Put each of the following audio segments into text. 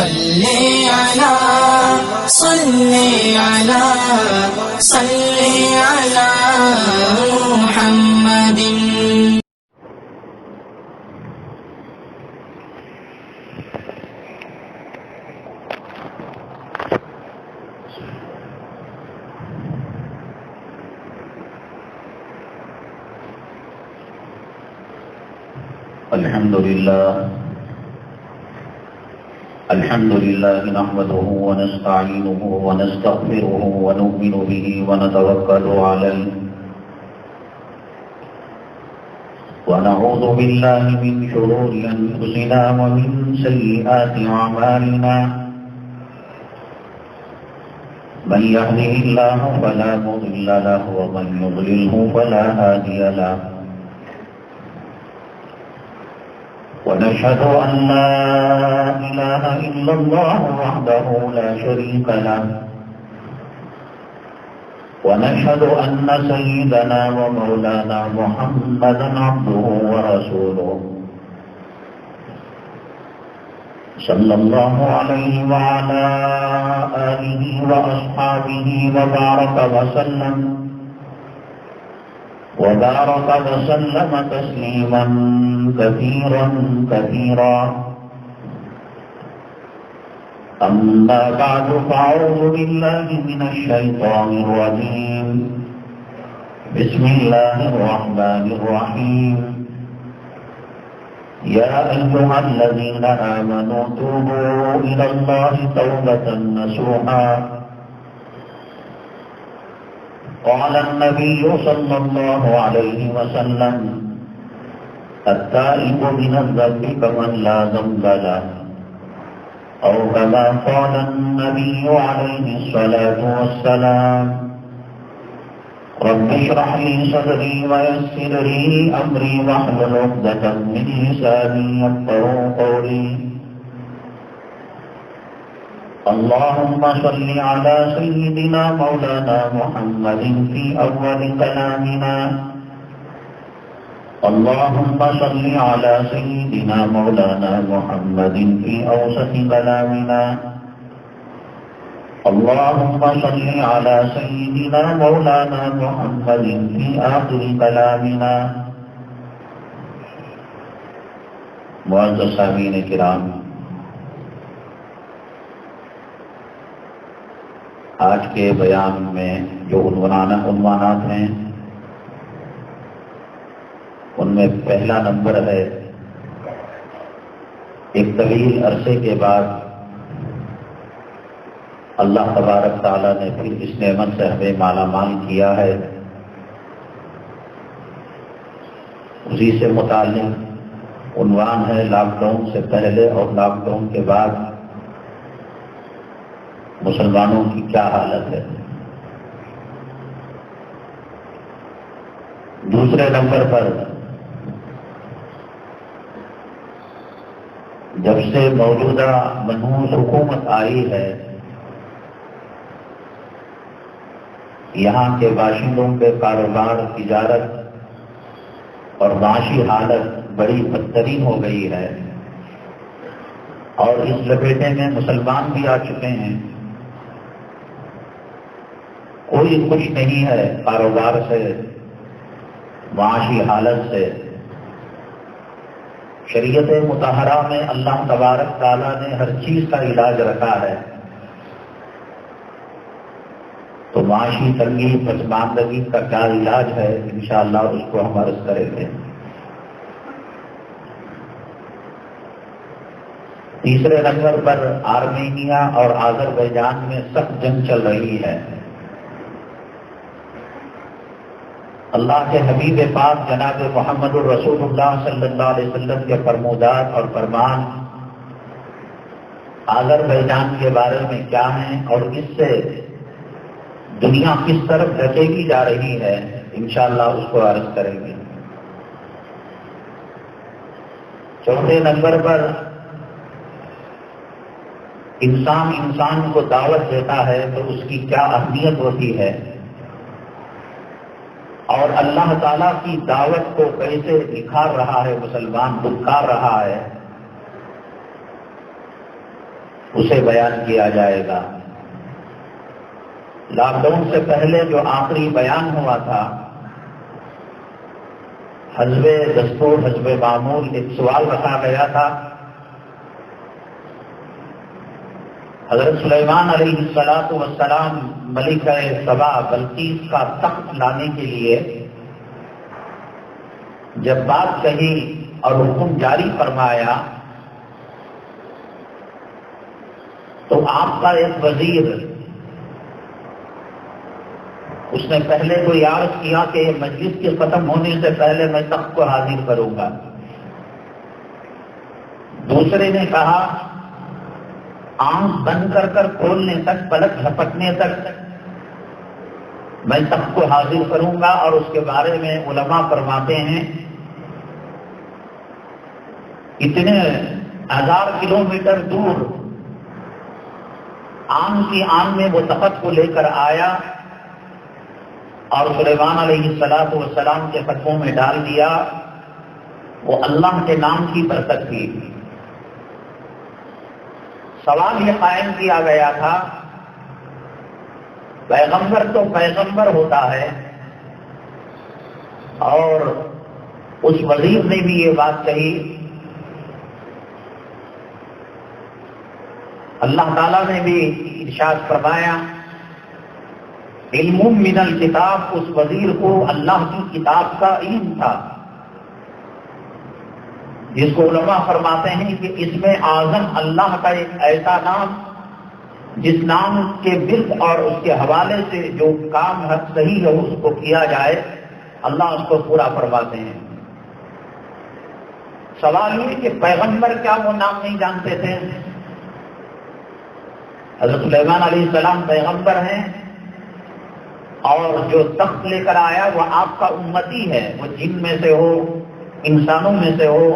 صلی علی محمد. الحمد لله نحمده ونستعينه ونستغفره ونؤمن به ونتوكل عليه ونعوذ بالله من شرور أنفسنا ومن سيئات أعمالنا من يهده الله فلا مضل له ومن يضلله فلا هادي له ونشهد أن لا إله إلا الله وحده لا شريك له ونشهد أن سيدنا ومولانا محمدا عبده ورسوله صلى الله عليه وعلى آله وأصحابه وبارك وسلم تسليما كثيرا أما بعد فأعوذ بالله من الشيطان الرجيم بسم الله الرحمن الرحيم يا أيها الذين آمنوا توبوا إلى الله توبة نصوحا قال النبي صلى الله عليه وسلم التائب من الذنب كمن لا ذنب له أو كما قال النبي عليه الصلاة والسلام رب اشرح لي صدري ويسر لي أمري واحلل عقدة من لساني يفقهوا قولي اللهم صل على سيدنا مولانا محمد في أول كلامنا اللهم صل على سيدنا مولانا محمد في أوسط كلامنا اللهم صل على سيدنا مولانا محمد في آخر كلامنا. معزز سامعین کرام، آج کے بیان میں جو عنوانات ہیں ان میں پہلا نمبر ہے ایک طویل عرصے کے بعد اللہ تبارک تعالیٰ نے پھر اس نعمت سے ہمیں مالا مال کیا ہے. اسی سے متعلق عنوان ہے لاک ڈاؤن سے پہلے اور لاک ڈاؤن کے بعد مسلمانوں کی کیا حالت ہے. دوسرے نمبر پر جب سے موجودہ منحوس حکومت آئی ہے یہاں کے باشندوں کے کاروبار، تجارت اور معاشی حالت بڑی بدترین ہو گئی ہے اور اس لپیٹے میں مسلمان بھی آ چکے ہیں. کوئی خوش نہیں ہے کاروبار سے، معاشی حالت سے. شریعت مطہرہ میں اللہ تبارک تعالیٰ نے ہر چیز کا علاج رکھا ہے، تو معاشی تنگی، پسماندگی کا کیا علاج ہے انشاءاللہ اس کو ہم عرض کریں گے. تیسرے نمبر پر آرمینیا اور آذربائیجان میں سخت جنگ چل رہی ہے. اللہ کے حبیب پاک جناب محمد الرسول اللہ صلی اللہ علیہ وسلم کے فرمودات اور فرمان آذربائیجان کے بارے میں کیا ہیں اور اس سے دنیا کس طرف دھکیلی جا رہی ہے انشاءاللہ اس کو عرض کریں گے. چوتھے نمبر پر انسان کو دعوت دیتا ہے تو اس کی کیا اہمیت ہوتی ہے اور اللہ تعالیٰ کی دعوت کو کیسے نکھار رہا ہے مسلمان، دھکار رہا ہے. اسے بیان کیا جائے گا۔ لاک ڈاؤن سے پہلے جو آخری بیان ہوا تھا، حسب دستور حسب معمول ایک سوال رکھا گیا تھا، حضرت سلیمان علیہ السلام ملکہ سبا بلقیس کا تخت لانے کے لیے جب بات کہی اور حکم جاری فرمایا تو آپ کا ایک وزیر اس نے پہلے کو عرض کیا کہ مجلس کے ختم ہونے سے پہلے میں تخت کو حاضر کروں گا۔ دوسرے نے کہا آنکھ بند کر کر کھولنے تک، پلک جھپکنے تک میں تخت کو حاضر کروں گا، اور اس کے بارے میں علماء فرماتے ہیں اتنے 1000 کلومیٹر دور آن کی آن میں وہ تخت کو لے کر آیا اور سلیمان علیہ السلام کے قدموں میں ڈال دیا۔ وہ اللہ کے نام کی برکت تھی۔ سوال یہ قائم کیا گیا تھا، پیغمبر تو پیغمبر ہوتا ہے، اور اس وزیر نے بھی یہ بات کہی، اللہ تعالیٰ نے بھی ارشاد فرمایا علم من الکتاب، اس وزیر کو اللہ کی کتاب کا علم تھا، جس کو علماء فرماتے ہیں کہ اس میں اعظم اللہ کا ایک ایسا نام جس نام کے برد اور اس کے حوالے سے جو کام صحیح ہے اس کو کیا جائے، اللہ اس کو پورا فرماتے ہیں۔ سوال یہ کہ پیغمبر کیا وہ نام نہیں جانتے تھے؟ حضرت سلیمان علیہ السلام پیغمبر ہیں، اور جو تخت لے کر آیا وہ آپ کا امتی ہے، وہ جن میں سے ہو، انسانوں میں سے ہو،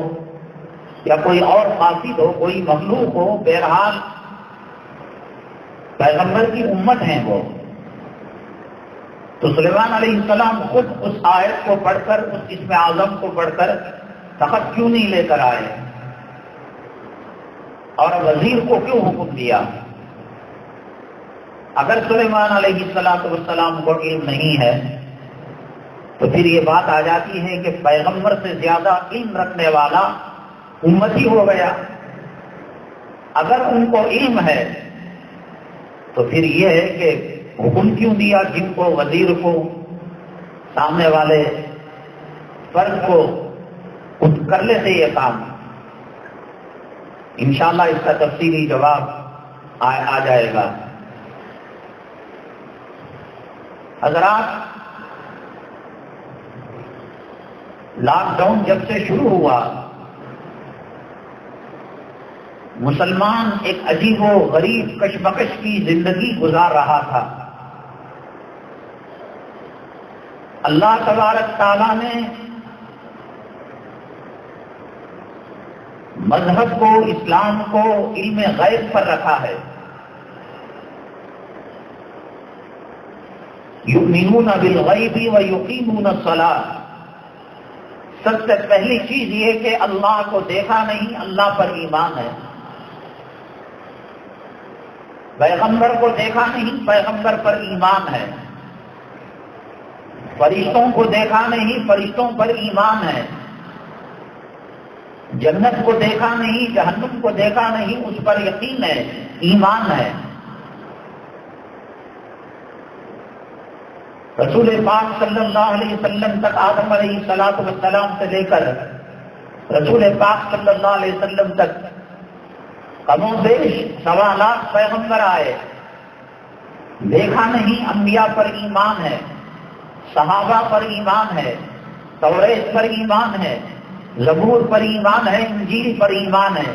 یا کوئی اور قاصد ہو، کوئی مخلوق ہو، بہرحال پیغمبر کی امت ہیں وہ۔ تو سلیمان علیہ السلام خود اس آیت کو پڑھ کر، اس اسم اعظم کو پڑھ کر تخت کیوں نہیں لے کر آئے، اور وزیر کو کیوں حکم دیا؟ اگر سلیمان علیہ السلام کو علم نہیں ہے تو پھر یہ بات آ جاتی ہے کہ پیغمبر سے زیادہ علم رکھنے والا امتی ہو گیا۔ اگر ان کو علم ہے تو پھر یہ ہے کہ حکم کیوں دیا جن کو، وزیر کو، سامنے والے فرد کو کر لیتے یہ کام؟ انشاءاللہ اس کا تفصیلی جواب آ جائے گا۔ حضرات، لاک ڈاؤن جب سے شروع ہوا، مسلمان ایک عجیب و غریب کشمکش کی زندگی گزار رہا تھا۔ اللہ تبارک تعالیٰ نے مذہب کو، اسلام کو علم غیب پر رکھا ہے۔ یؤمنون بالغیب ویقیمون الصلاۃ، سب سے پہلی چیز یہ کہ اللہ کو دیکھا نہیں، اللہ پر ایمان ہے۔ پیغمبر کو دیکھا نہیں، پیغمبر پر ایمان ہے۔ فرشتوں کو دیکھا نہیں، فرشتوں پر ایمان ہے۔ جنت کو دیکھا نہیں، جہنم کو دیکھا نہیں، اس پر یقین ہے، ایمان ہے۔ رسول پاک صلی اللہ علیہ وسلم تک، آدم علیہ السلام سے لے کر رسول پاک صلی اللہ علیہ وسلم تک کم و بیش 1.25 لاکھ پیغمبر آئے، دیکھا نہیں، انبیاء پر ایمان ہے، صحابہ پر ایمان ہے، توریت پر ایمان ہے، زبور پر ایمان ہے، انجیل پر ایمان ہے۔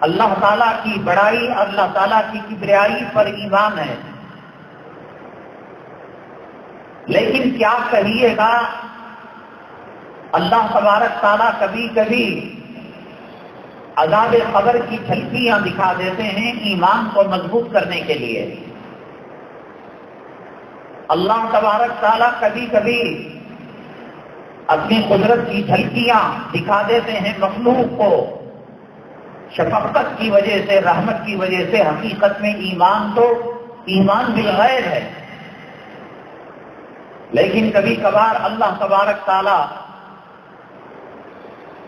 اللہ تعالیٰ کی بڑائی، اللہ تعالیٰ کی کبریائی پر ایمان ہے۔ لیکن کیا کہیے گا، اللہ تبارک تعالیٰ کبھی کبھی عذاب قبر کی جھلکیاں دکھا دیتے ہیں ایمان کو مضبوط کرنے کے لیے۔ اللہ تبارک تعالیٰ کبھی کبھی اپنی قدرت کی جھلکیاں دکھا دیتے ہیں مخلوق کو شفقت کی وجہ سے، رحمت کی وجہ سے حقیقت میں ایمان تو ایمان بالغیب ہے، لیکن کبھی کبھار اللہ تبارک تعالی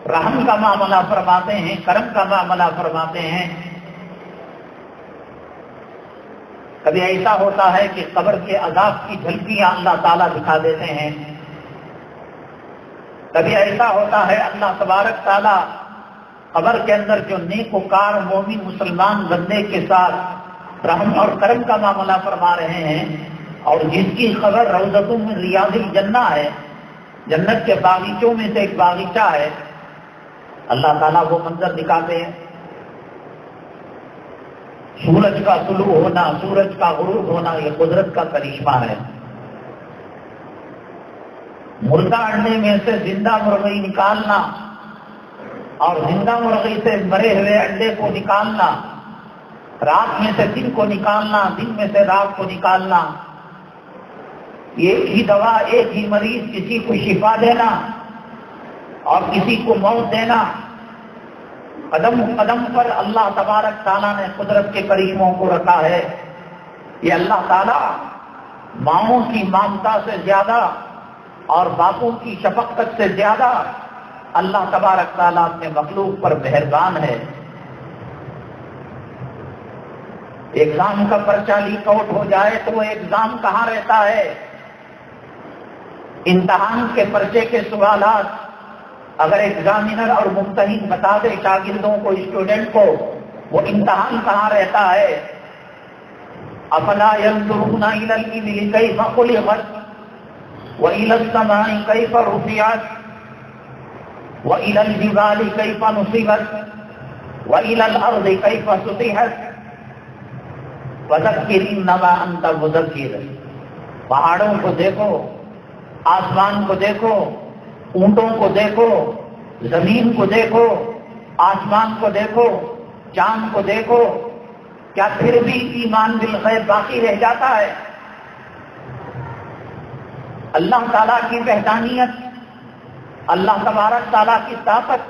رحم کا معاملہ فرماتے ہیں، کرم کا معاملہ فرماتے ہیں۔ کبھی ایسا ہوتا ہے کہ قبر کے عذاب کی جھلکیاں اللہ تعالیٰ دکھا دیتے ہیں، کبھی ایسا ہوتا ہے اللہ تبارک تعالیٰ قبر کے اندر جو نیک وکار مومن مسلمان بندے کے ساتھ رحم اور کرم کا معاملہ فرما رہے ہیں، اور جس کی خبر روضۃ من ریاض الجنہ ہے، جنت کے باغیچوں میں سے ایک باغیچہ ہے، اللہ تعالیٰ وہ منظر دکھاتے ہیں۔ سورج کا طلوع ہونا، سورج کا غروب ہونا، یہ قدرت کا کرشمہ ہے۔ مردہ انڈے میں سے زندہ مرغی نکالنا اور زندہ مرغی سے مرے ہوئے انڈے کو نکالنا، رات میں سے دن کو نکالنا، دن میں سے رات کو نکالنا، ایک ہی دوا، ایک ہی مریض، کسی کو شفا دینا اور کسی کو موت دینا، قدم قدم پر اللہ تبارک تعالیٰ نے قدرت کے کرشموں کو رکھا ہے۔ یہ اللہ تعالیٰ ماؤں کی ممتا سے زیادہ اور باپوں کی شفقت سے زیادہ اللہ تبارک تعالیٰ اپنے مخلوق پر مہربان ہے۔ ایگزام کا پرچہ لیک آؤٹ ہو جائے تو وہ ایگزام کہاں رہتا ہے؟ امتحان کے پرچے کے سوالات اگر ایگزامینر اور ممتحن بتا دے شاگردوں کو، اسٹوڈنٹ کو، وہ امتحان کہاں رہتا ہے؟ افلا ينظرون الى الابل كيف خلقت والى السماء كيف رفعت والى الجبال كيف نصبت والى الارض كيف سطحت فذكر انما انت مذكر۔ پہاڑوں کو دیکھو، آسمان کو دیکھو، اونٹوں کو دیکھو، زمین کو دیکھو، آسمان کو دیکھو، چاند کو دیکھو، کیا پھر بھی ایمان بالغیب باقی رہ جاتا ہے؟ اللہ تعالیٰ کی وحدانیت، اللہ تبارک تعالیٰ کی طاقت،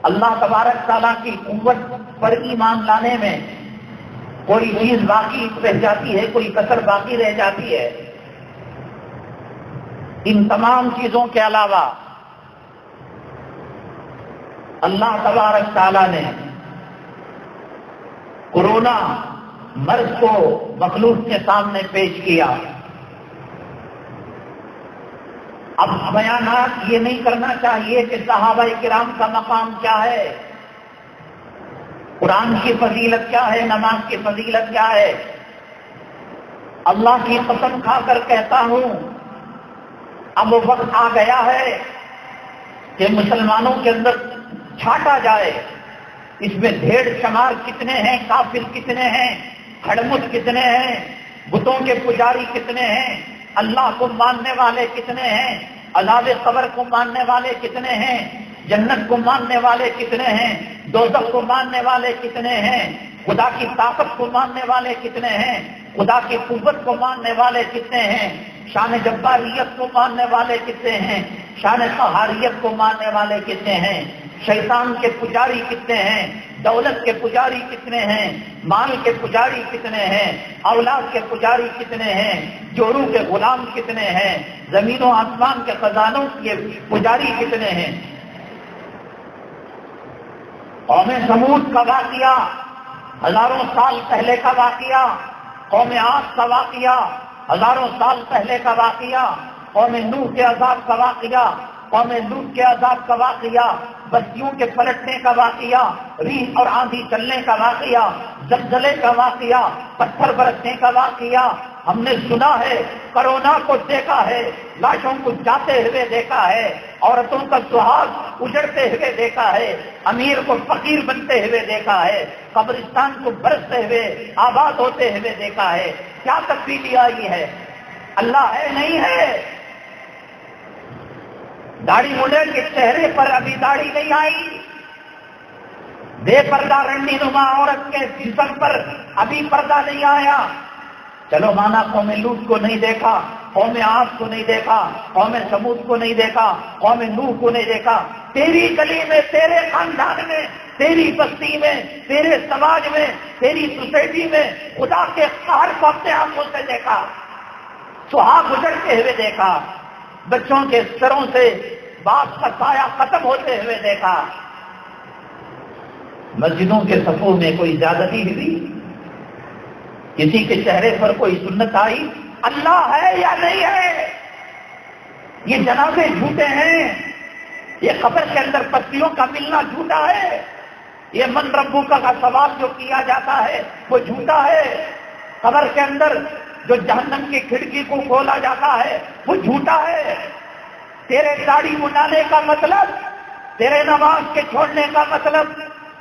اللہ تبارک تعالیٰ کی قوت پر ایمان لانے میں کوئی چیز باقی رہ جاتی ہے، کوئی کسر باقی رہ جاتی ہے؟ ان تمام چیزوں کے علاوہ اللہ تبارک تعالیٰ نے کورونا مرض کو مخلوق کے سامنے پیش کیا۔ اب بیانات یہ نہیں کرنا چاہیے کہ صحابہ کرام کا مقام کیا ہے، قرآن کی فضیلت کیا ہے، نماز کی فضیلت کیا ہے۔ اللہ کی قسم کھا کر کہتا ہوں، اب وہ وقت آ گیا ہے کہ مسلمانوں کے اندر چھانٹا جائے، اس میں بھیڑ شمار کتنے ہیں، کافر کتنے ہیں، ہڑمت کتنے ہیں، بتوں کے پجاری کتنے ہیں، اللہ کو ماننے والے کتنے ہیں، عذاب قبر کو ماننے والے کتنے ہیں، جنت کو ماننے والے کتنے ہیں، دوزخ کو ماننے والے کتنے ہیں، خدا کی طاقت کو ماننے والے کتنے ہیں، خدا کی قوت کو ماننے والے کتنے ہیں، شان جباریت کو ماننے والے کتنے ہیں، شان قہاریت کو ماننے والے کتنے ہیں، شیطان کے پجاری کتنے ہیں، دولت کے پجاری کتنے ہیں، مال کے پجاری کتنے ہیں، اولاد کے پجاری کتنے ہیں، جورو کے غلام کتنے ہیں، زمین و آسمان کے خزانوں کے پجاری کتنے ہیں۔ قوم سمود کا واقعہ ہزاروں سال پہلے کا واقعہ، قوم عاد کا واقعہ ہزاروں سال پہلے کا واقعہ، قوم نوح کے عذاب کا واقعہ، قوم لوط کے عذاب کا واقعہ، بستیوں کے پلٹنے کا واقعہ، ریح اور آندھی چلنے کا واقعہ، زلزلے کا واقعہ، پتھر برسنے کا واقعہ۔ ہم نے سنا ہے، کرونا کو دیکھا ہے، لاشوں کو جاتے ہوئے دیکھا ہے، عورتوں کا سہاگ اجڑتے ہوئے دیکھا ہے، امیر کو فقیر بنتے ہوئے دیکھا ہے، قبرستان کو برستے ہوئے آباد ہوتے ہوئے دیکھا ہے۔ کیا تبدیلی آئی ہے؟ اللہ ہے نہیں ہے؟ داڑھی مڈے کے چہرے پر ابھی داڑھی نہیں آئی، بے پردہ رنڈی نما عورت کے جسم پر ابھی پردہ نہیں آیا۔ چلو مانا قوم لوط کو نہیں دیکھا، قوم عاد کو نہیں دیکھا، قوم سمود کو نہیں دیکھا، قوم نوح کو نہیں دیکھا، تیری گلی میں، تیرے خاندان میں، تیری بستی میں، تیرے سماج میں، تیری سوسائٹی میں خدا کے قہر کو اپنے آنکھوں سے دیکھا، سہاگ گزرتے ہوئے دیکھا، بچوں کے سروں سے باپ کا سایہ ختم ہوتے ہوئے دیکھا، مسجدوں کے صفوں میں کوئی زیادتی ہوئی، کسی کے چہرے پر کوئی سنت آئی، اللہ ہے یا نہیں ہے؟ یہ جنازے جھوٹے ہیں، یہ قبر کے اندر پتیوں کا ملنا جھوٹا ہے، یہ من ربو کا سوال جو کیا جاتا ہے وہ جھوٹا ہے، قبر کے اندر جو جہنم کی کھڑکی کو کھولا جاتا ہے وہ جھوٹا ہے، تیرے داڑھی منڈانے کا مطلب، تیرے نماز کے چھوڑنے کا مطلب،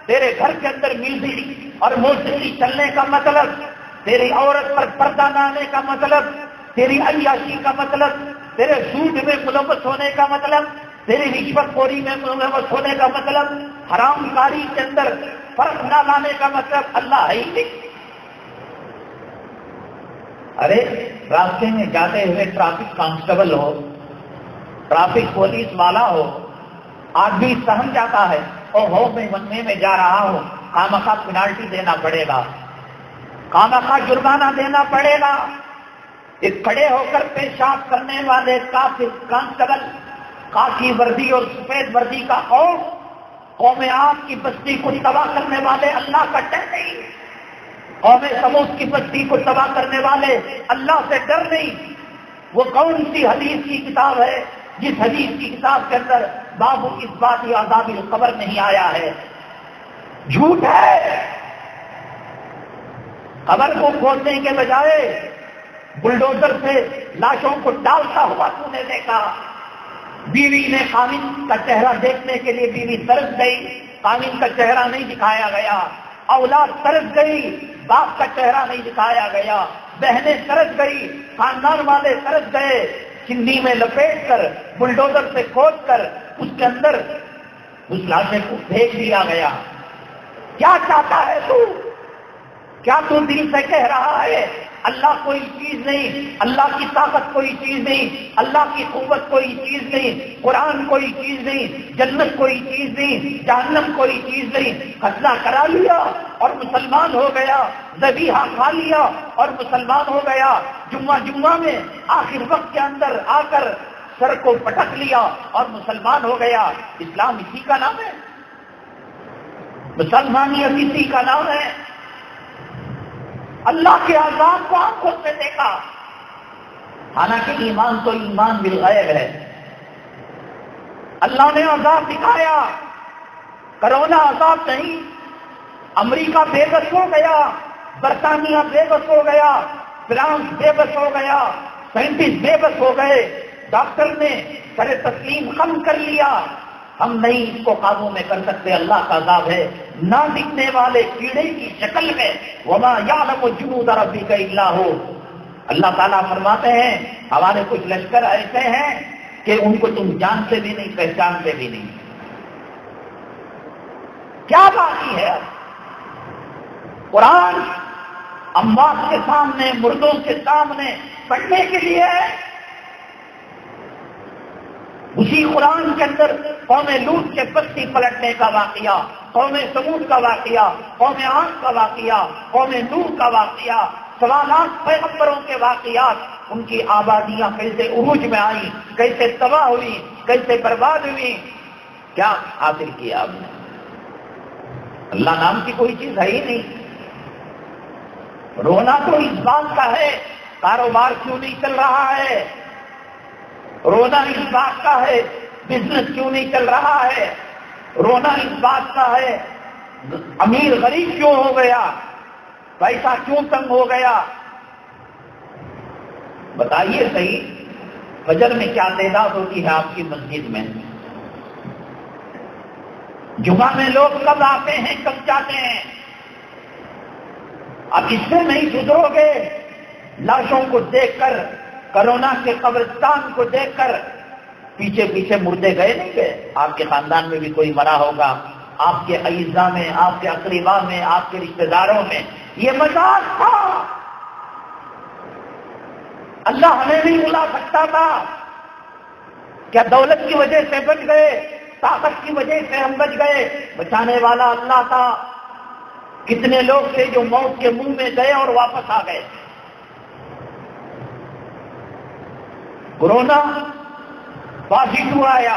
تیرے گھر کے اندر میوزک اور موسیقی چلنے کا مطلب، تیری عورت پر پردہ نہ آنے کا مطلب، تیری عیاشی کا مطلب، تیرے سود میں ملوث ہونے کا مطلب، تیری رشوت خوری میں ملوث ہونے کا مطلب، حرام کاری کے اندر فرق نہ لانے کا مطلب اللہ ہے ہی نہیں۔ ارے راستے میں جاتے ہوئے ٹریفک کانسٹیبل ہو، ٹریفک پولیس والا ہو، آدمی سہم جاتا ہے، او ہو میں بننے میں جا رہا ہوں، خامخواہ پینالٹی دینا پڑے گا، خامخواہ جرمانہ دینا پڑے گا، ایک کھڑے ہو کر پیشاب کرنے والے کانسٹیبل، خاکی وردی اور سفید وردی کا قوم آپ کی بستی کو تباہ کرنے والے اللہ کا ڈر نہیں، قوم سمود کی بستی کو تباہ کرنے والے اللہ سے ڈر نہیں۔ وہ کون سی حدیث کی کتاب ہے جس حدیث کی کتاب کے اندر باب اثبات عذاب القبر نہیں آیا ہے؟ جھوٹ ہے۔ قبر کو کھودنے کے بجائے بلڈوزر سے لاشوں کو ڈالتا ہوا تو نے دیکھا، بیوی نے خامد کا چہرہ دیکھنے کے لیے بیوی ترس گئی، خامد کا چہرہ نہیں دکھایا گیا، اولاد ترس گئی، باپ کا چہرہ نہیں دکھایا گیا، بہنیں ترس گئی، خاندان والے ترس گئے، چنی میں لپیٹ کر بلڈوزر سے کھود کر اس کے اندر اس لاشے کو پھینک دیا گیا۔ کیا چاہتا ہے تو؟ کیا تو دل سے کہہ رہا ہے اللہ کوئی چیز نہیں، اللہ کی طاقت کوئی چیز نہیں، اللہ کی قوت کوئی چیز نہیں، قرآن کوئی چیز نہیں، جنت کوئی چیز نہیں، جہنم کوئی چیز نہیں، فیصلہ کرا لیا اور مسلمان ہو گیا، ذبیحہ کھا لیا اور مسلمان ہو گیا، جمعہ میں آخر وقت کے اندر آ کر سر کو پٹک لیا اور مسلمان ہو گیا۔ اسلام اسی کا نام ہے، مسلمانیت اسی کا نام ہے۔ اللہ کے عذاب کو آنکھوں سے دیکھا، حالانکہ ایمان تو ایمان بالغیب ہے۔ اللہ نے عذاب دکھایا، کرونا عذاب نہیں، امریکہ بے بس ہو گیا، برطانیہ بے بس ہو گیا، فرانس بے بس ہو گیا، سائنٹسٹ بے بس ہو گئے، ڈاکٹر نے سر تسلیم خم کر لیا، ہم نہیں اس کو قابو میں کر سکتے، اللہ کا عذاب ہے۔ نہ دکھنے والے کیڑے کی شکل میں، وما یعلم جنود ربک الا ہو، اللہ تعالیٰ فرماتے ہیں ہمارے کچھ لشکر ایسے ہیں کہ ان کو تم جانتے بھی نہیں، پہچانتے بھی نہیں۔ کیا باقی ہے؟ قرآن اموات کے سامنے، مردوں کے سامنے پڑھنے کے لیے ہے۔ اسی قرآن کے اندر قوم لوط کے بستی پلٹنے کا واقعہ، قوم سمود کا واقعہ، قوم عاد کا واقعہ، قوم نوح کا واقعہ، سوالات پیغمبروں کے واقعات، ان کی آبادیاں کیسے عروج میں آئیں، کیسے تباہ ہوئی، کیسے برباد ہوئی، کیا حاصل کیا آپ نے؟ اللہ نام کی کوئی چیز ہے ہی نہیں۔ رونا تو اس بات کا ہے کاروبار کیوں نہیں چل رہا ہے، رونا اس بات کا ہے بزنس کیوں نہیں چل رہا ہے، رونا اس بات کا ہے امیر غریب کیوں ہو گیا، پیسہ کیوں تنگ ہو گیا۔ بتائیے صحیح، فجر میں کیا تعداد ہوتی ہے آپ کی مسجد میں؟ جمعہ میں لوگ کب آتے ہیں کب جاتے ہیں؟ اب اس سے نہیں سدھرو گے، لاشوں کو دیکھ کر، کرونا کے قبرستان کو دیکھ کر پیچھے پیچھے مردے گئے نہیں گئے؟ آپ کے خاندان میں بھی کوئی مرا ہوگا، آپ کے اعزاء میں، آپ کے اقربا میں، آپ کے رشتہ داروں میں۔ یہ مذاق تھا، اللہ ہمیں نہیں بلا سکتا تھا؟ کیا دولت کی وجہ سے بچ گئے، طاقت کی وجہ سے ہم بچ گئے، بچانے والا اللہ تھا۔ کتنے لوگ تھے جو موت کے منہ میں گئے اور واپس آ گئے۔ کورونا پازیٹو آیا،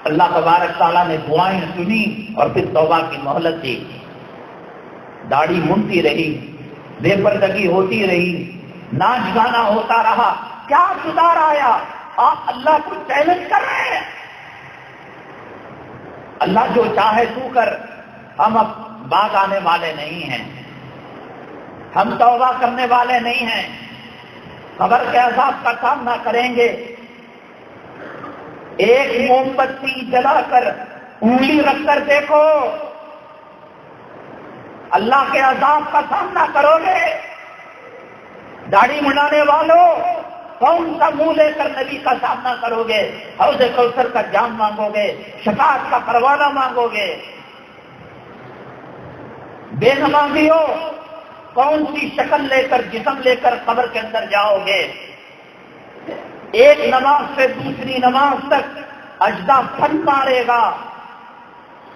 اللہ تبارک تعالیٰ نے دعائیں سنی اور پھر توبہ کی مہلت دی۔ داڑھی منتی رہی، بے پردگی ہوتی رہی، ناچ گانا ہوتا رہا، کیا سدھار آیا؟ آپ اللہ کو چیلنج کر رہے ہیں۔ اللہ جو چاہے تو کر، ہم اب باز آنے والے نہیں ہیں، ہم توبہ کرنے والے نہیں ہیں، قبر کے عذاب کا سامنا کریں گے۔ ایک موم بتی جلا کر انگلی رکھ کر دیکھو، اللہ کے عذاب کا سامنا کرو گے۔ داڑھی منڈانے والوں، کون سا منہ لے کر نبی کا سامنا کرو گے؟ حوض کوثر کا جام مانگو گے، شفاعت کا پروانہ مانگو گے؟ بے نمازیوں، کون سی شکل لے کر، جسم لے کر قبر کے اندر جاؤ گے؟ ایک نماز سے دوسری نماز تک اجدا پھن مارے گا،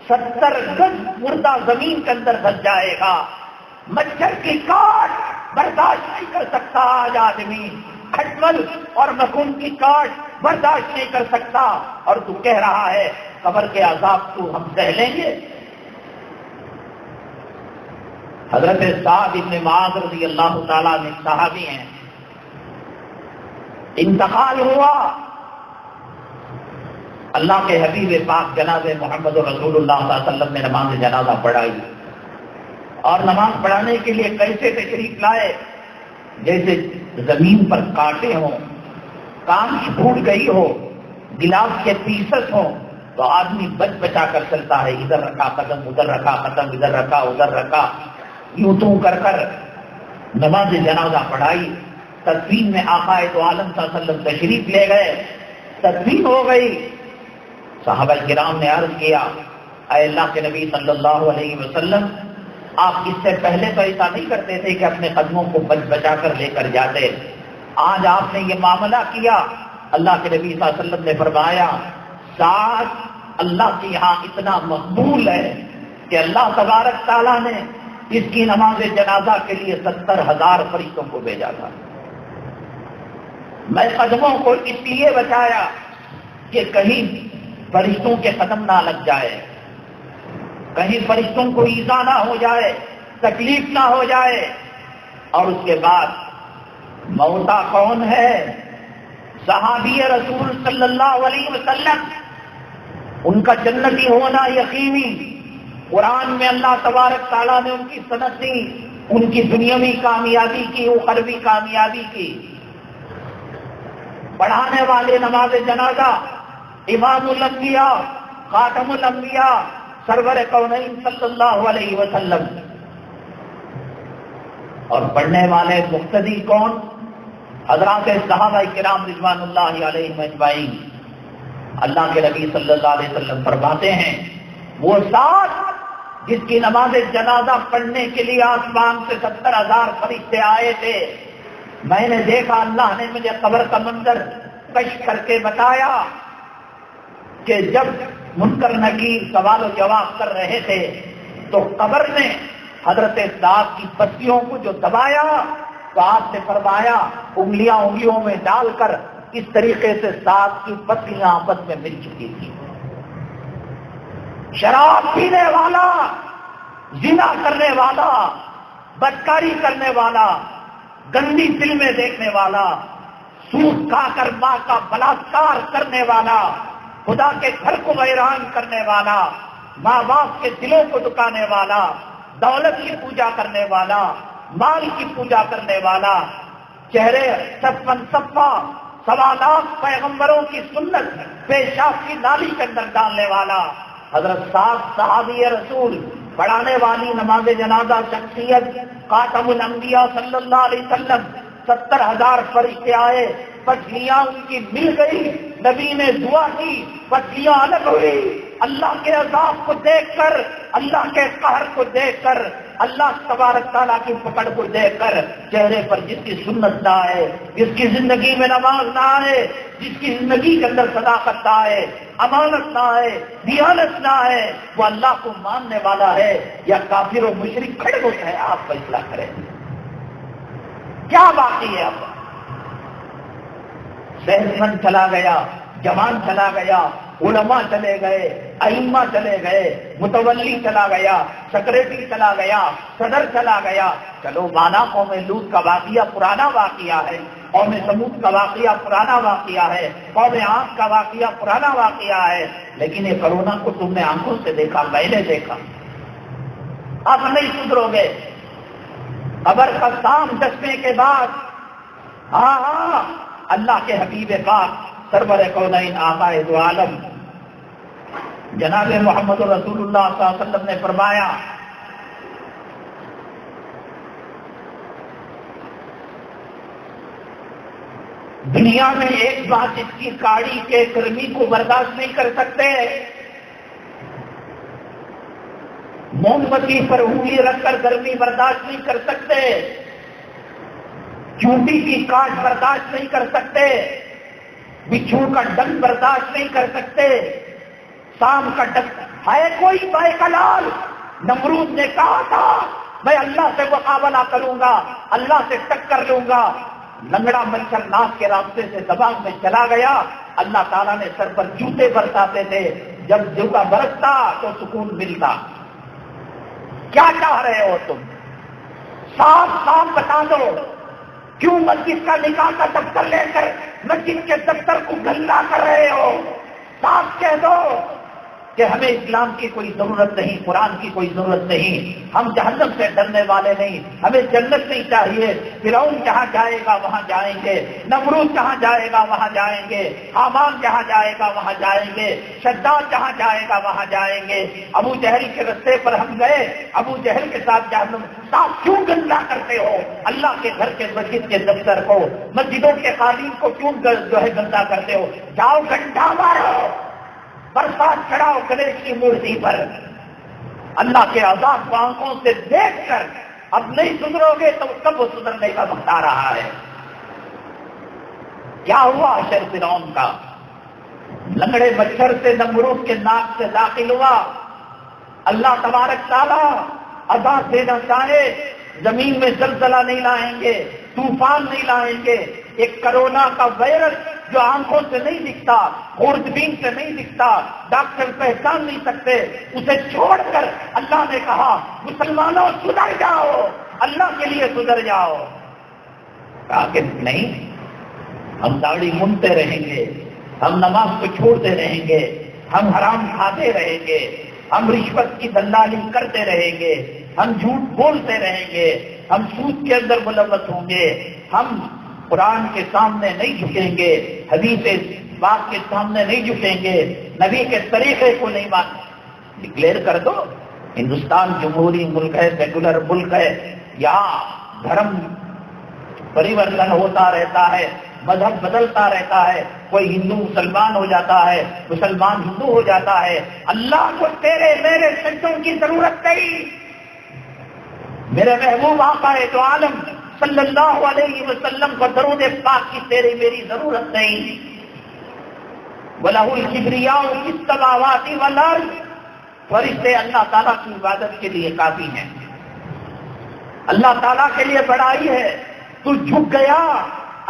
70 گز مردہ زمین کے اندر دھس جائے گا۔ مچھر کی کاٹ برداشت نہیں کر سکتا آج آدمی، کھٹمل اور مکھون کی کاٹ برداشت نہیں کر سکتا، اور تو کہہ رہا ہے قبر کے عذاب تو ہم سہ لیں گے۔ حضرت سعد بن معاذ رضی اللہ تعالیٰ عنہ صحابی ہیں، انتقال ہوا، اللہ کے حبیب پاک جناب محمد رسول اللہ صلی اللہ علیہ وسلم نے نماز جنازہ پڑھائی، اور نماز پڑھانے کے لیے کیسے تشریف لائے؟ جیسے زمین پر کانٹے ہوں، کانچ پھوٹ گئی ہو، گلاس کے پیسز ہوں، تو آدمی بچ بچا کر چلتا ہے، ادھر رکھا قدم، ادھر رکھا قدم، ادھر رکھا ادھر رکھا، یوں تو کر کر نماز جنازہ پڑھائی۔ تدفین میں آقا دو عالم صلی اللہ علیہ وسلم تشریف لے گئے، تدفین ہو گئی۔ صحابہ کرام نے عرض کیا، اے اللہ کے نبی صلی اللہ علیہ وسلم، آپ اس سے پہلے تو ایسا نہیں کرتے تھے کہ اپنے قدموں کو بچ بچا کر لے کر جاتے، آج آپ نے یہ معاملہ کیا۔ اللہ کے نبی صلی اللہ علیہ وسلم نے فرمایا، سعد اللہ کے یہاں اتنا مقبول ہے کہ اللہ تبارک تعالیٰ نے اس کی نماز جنازہ کے لیے 70,000 فرشتوں کو بھیجا تھا۔ میں قدموں کو اس لیے بچایا کہ کہیں فرشتوں کے قدم نہ لگ جائے، کہیں فرشتوں کو ایذا نہ ہو جائے، تکلیف نہ ہو جائے۔ اور اس کے بعد موتا کون ہے؟ صحابی رسول صلی اللہ علیہ وسلم، ان کا جنتی ہونا یقینی۔ قرآن میں اللہ تبارک تعالیٰ نے ان کی سند دی، ان کی دنیاوی کامیابی کی، اخروی کامیابی کی۔ پڑھانے والے نماز جنازہ امام الانبیاء، خاتم الانبیاء، سرور کونین صلی اللہ علیہ وسلم۔ اور پڑھنے والے مقتدی کون؟ حضرات صحابہ کرام رضوان اللہ علیہم اجمعین۔ اللہ کے نبی صلی اللہ علیہ وسلم فرماتے ہیں، وہ ذات جس کی نماز جنازہ پڑھنے کے لیے آسمان سے 70,000 فرشتے آئے تھے، میں نے دیکھا، اللہ نے مجھے قبر کا منظر کش کر کے بتایا کہ جب منکر نکیر سوال و جواب کر رہے تھے تو قبر نے حضرت سعد کی پتیوں کو جو دبایا تو آپ نے فرمایا انگلیاں انگلیوں میں ڈال کر اس طریقے سے سعد کی پتیاں آپس میں مل چکی تھی۔ شراب پینے والا، زنا کرنے والا، بدکاری کرنے والا، گندی فلمیں دیکھنے والا، سود کھا کر ماں کا بلاತ್ಕಾರ کرنے والا، خدا کے گھر کو ویران کرنے والا، ماں باپ کے دلوں کو دکانے والا، دولت کی پوجا کرنے والا، مال کی پوجا کرنے والا، چہرے صفن صفا 1.25 لاکھ پیغمبروں کی سنت پیشاب کی نالی کے اندر ڈالنے والا، حضرت سعد صحابی رسول، پڑھانے والی نماز جنازہ شخصیت، خاتم الانبیاء صلی اللہ علیہ وسلم، 70,000 فرشتے آئے، پتلیاں ان کی مل گئی، نبی نے دعا کی، پتلیاں الگ ہوئی۔ اللہ کے عذاب کو دیکھ کر، اللہ کے قہر کو دیکھ کر اللہ تبارک تعالیٰ کی پکڑ کو دیکھ کر چہرے پر جس کی سنت نہ آئے، جس کی زندگی میں نماز نہ آئے، جس کی زندگی کے اندر صداقت نہ آئے، امانت نہ آئے، دیانت نہ آئے، وہ اللہ کو ماننے والا ہے یا کافر و مشرک کھڑے ہوتے ہیں؟ آپ فیصلہ کریں کیا باقی ہے؟ اب صحت مند چلا گیا، جوان چلا گیا، علماء چلے گئے، ائمہ چلے گئے، متولی چلا گیا، سیکرٹری چلا گیا، صدر چلا گیا۔ چلو مانا قوم لوط کا واقعہ پرانا واقعہ ہے، قوم سمود کا واقعہ پرانا واقعہ ہے، قوم عاد کا واقعہ پرانا واقعہ ہے، لیکن یہ کرونا کو تم نے آنکھوں سے دیکھا، میں نے دیکھا۔ اب نہیں سدھرو گے۔ قبر کا سام دسنے کے بعد ہاں اللہ کے حبیب پاک سرور کونین آقا دو عالم جناب محمد رسول اللہ صلی اللہ علیہ وسلم نے فرمایا دنیا میں ایک بات اس کی کاڑی کے گرمی کو برداشت نہیں کر سکتے، موم بتی پر انگلی رکھ کر گرمی برداشت نہیں کر سکتے، چونٹی کی کاٹ برداشت نہیں کر سکتے، بچھو کا ڈنگ برداشت نہیں کر سکتے، سام کا ڈنگ ہے کوئی بائے کلال۔ نمرود نے کہا تھا میں اللہ سے مقابلہ کروں گا، اللہ سے ٹکر لوں گا، لنگڑا مچھر ناک کے راستے سے دماغ میں چلا گیا۔ اللہ تعالیٰ نے سر پر جوتے برساتے تھے، جب جوتا برستا تو سکون ملتا۔ کیا چاہ رہے ہو تم؟ صاف صاف بتا دو، کیوں مسجد کا نکاح کا دفتر لے کر مسجد کے دفتر کو گندا کر رہے ہو؟ صاف کہہ دو کہ ہمیں اسلام کی کوئی ضرورت نہیں، قرآن کی کوئی ضرورت نہیں، ہم جہنم سے ڈرنے والے نہیں، ہمیں جنت نہیں چاہیے۔ فرعون جہاں جائے گا وہاں جائیں گے، نمرود جہاں جائے گا وہاں جائیں گے، حامان جہاں جائے گا وہاں جائیں گے، شداد جہاں جائے گا وہاں جائیں گے۔ ابو جہل کے رستے پر ہم گئے، ابو جہل کے ساتھ جہنم صاف کیوں گندا کرتے ہو؟ اللہ کے گھر کے مسجد کے دفتر کو، مسجدوں کے قالین کو کیوں جو ہے گندا کرتے ہو؟ جاؤ گنڈا مارو، برسات چڑھاؤ گنیش کی مورتی پر۔ اللہ کے عذاب کو آنکھوں سے دیکھ کر اب نہیں سدھرو گے تو کب وہ سدھرنے کا وقت آ رہا ہے؟ کیا ہوا اشر فرعون کا؟ لنگڑے مچھر سے نمرود کے ناک سے داخل ہوا۔ اللہ تبارک تعالیٰ عذاب دینا چاہے زمین میں زلزلہ نہیں لائیں گے، طوفان نہیں لائیں گے، ایک کرونا کا وائرس جو آنکھوں سے نہیں دکھتا، خوردبین سے نہیں دکھتا، ڈاکٹر پہچان نہیں سکتے، اسے چھوڑ کر اللہ نے کہا مسلمانوں سدھر جاؤ، اللہ کے لیے سدھر جاؤ۔ کہا کہ نہیں، ہم داڑھی منتے رہیں گے، ہم نماز کو چھوڑتے رہیں گے، ہم حرام کھاتے رہیں گے، ہم رشوت کی دلالی کرتے رہیں گے، ہم جھوٹ بولتے رہیں گے، ہم سود کے اندر ملوث ہوں گے، ہم قرآن کے سامنے نہیں جھکیں گے، حدیث بات کے سامنے نہیں جھکیں گے، نبی کے طریقے کو نہیں ڈکلیئر کر دو۔ ہندوستان جمہوری ملک ہے، سیکولر ملک ہے، یہاں دھرم پریورتن ہوتا رہتا ہے، مذہب بدلتا رہتا ہے، کوئی ہندو مسلمان ہو جاتا ہے، مسلمان ہندو ہو جاتا ہے۔ اللہ کو تیرے میرے سجدوں کی ضرورت نہیں، میرے محبوب آقا دو عالم صلی اللہ علیہ وسلم کو درود پاک کی تیری میری ضرورت نہیں۔ وَلَهُ الْكِبْرِيَاءُ فِي السَّمَاوَاتِ وَالْأَرْضِ، فرشتے اللہ تعالیٰ کی عبادت کے لیے کافی ہیں، اللہ تعالیٰ کے لیے بڑائی ہے۔ تو جھک گیا،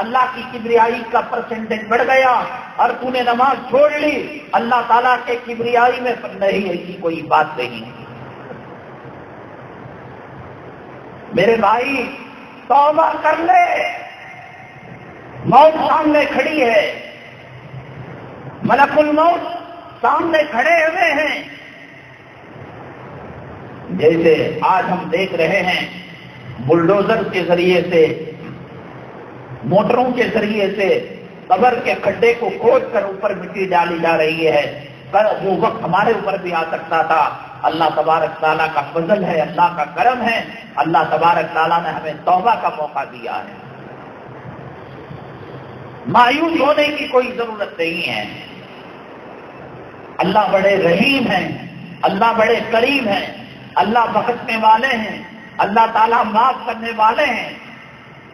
اللہ کی کبریائی کا پرسنٹیج بڑھ گیا، اور تو نے نماز چھوڑ لی، اللہ تعالیٰ کے کبریائی میں نہیں، ایسی کوئی بات نہیں۔ میرے بھائی توبہ کر لے، موت سامنے کھڑی ہے، ملک الموت سامنے کھڑے ہوئے ہیں۔ جیسے آج ہم دیکھ رہے ہیں بلڈوزر کے ذریعے سے، موٹروں کے ذریعے سے قبر کے کھڈے کو کھود کر اوپر مٹی ڈالی جا رہی ہے، وہ وقت ہمارے اوپر بھی آ سکتا تھا۔ اللہ تبارک تعالیٰ کا فضل ہے، اللہ کا کرم ہے، اللہ تبارک تعالیٰ نے ہمیں توبہ کا موقع دیا ہے۔ مایوس ہونے کی کوئی ضرورت نہیں ہے۔ اللہ بڑے رحیم ہیں، اللہ بڑے کریم ہیں، اللہ بخشنے والے ہیں، اللہ تعالیٰ معاف کرنے والے ہیں۔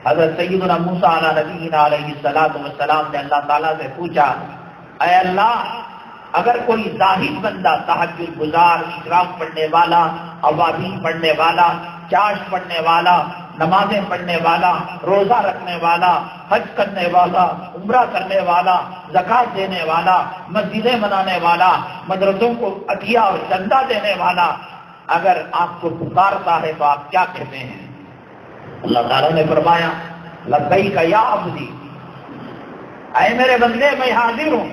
حضرت سیدنا موسیٰ علیہ نبینا علیہ السلام نے اللہ تعالیٰ سے پوچھا، اے اللہ، اگر کوئی زاہد بندہ، تہجد گزار، اشراق پڑھنے والا، اوابین پڑھنے والا، چاش پڑھنے والا، نمازیں پڑھنے والا، روزہ رکھنے والا، حج کرنے والا، عمرہ کرنے والا، زکات دینے والا، مسجدیں بنانے والا، مدرسوں کو عطیہ اور چندہ دینے والا اگر آپ کو پکارتا ہے تو آپ کیا کہتے ہیں؟ اللہ تعالیٰ نے فرمایا، لبیک یا عبدی، اے میرے بندے میں حاضر ہوں۔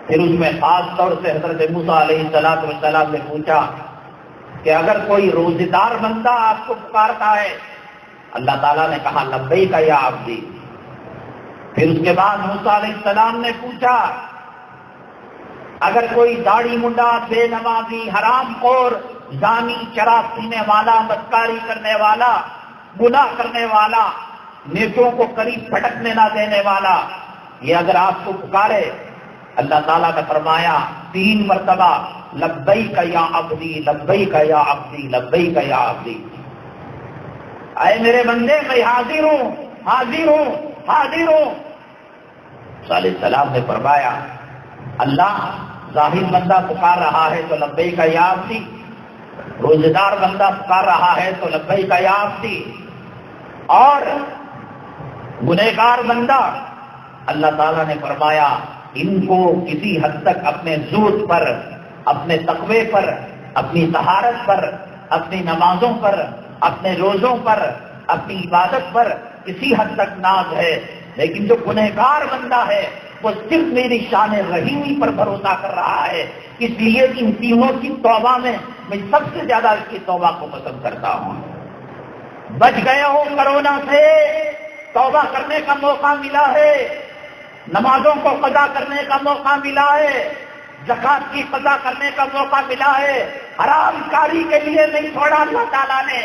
پھر اس میں خاص طور سے حضرت موسیٰ علیہ السلام نے پوچھا کہ اگر کوئی روزہ دار بندہ آپ کو پکارتا ہے، اللہ تعالیٰ نے کہا لبیک یا عبدی۔ پھر اس کے بعد موسیٰ علیہ السلام نے پوچھا، اگر کوئی داڑھی منڈا، بے نمازی، حرام خور، زانی، شراب پینے والا، بدکاری کرنے والا، گناہ کرنے والا، نیکوں کو قریب پھٹکنے نہ دینے والا، یہ اگر آپ کو پکارے، اللہ تعالیٰ نے فرمایا 3 مرتبہ لبیک یا عبدی، لبیک یا عبدی، لبیک یا عبدی، اے میرے بندے میں حاضر ہوں، حاضر ہوں، حاضر ہوں۔ صلی اللہ علیہ وسلم نے فرمایا، اللہ، ظاہر بندہ پکار رہا ہے تو لبیک یا عبدی، روزہ دار بندہ پکار رہا ہے تو لبیک یا عبدی، اور گنہگار بندہ، اللہ تعالیٰ نے فرمایا ان کو کسی حد تک اپنے زہد پر، اپنے تقوی پر، اپنی طہارت پر، اپنی نمازوں پر، اپنے روزوں پر، اپنی عبادت پر کسی حد تک ناز ہے، لیکن جو گنہگار بندہ ہے وہ صرف میری شان رحیمی پر بھروسہ کر رہا ہے، اس لیے ان تینوں کی توبہ میں سب سے زیادہ اس کی توبہ کو پسند کرتا ہوں۔ بچ گئے ہو کرونا سے، توبہ کرنے کا موقع ملا ہے، نمازوں کو قضا کرنے کا موقع ملا ہے، زکات کی قضا کرنے کا موقع ملا ہے، حرام کاری کے لیے نہیں چھوڑا اللہ تعالیٰ نے۔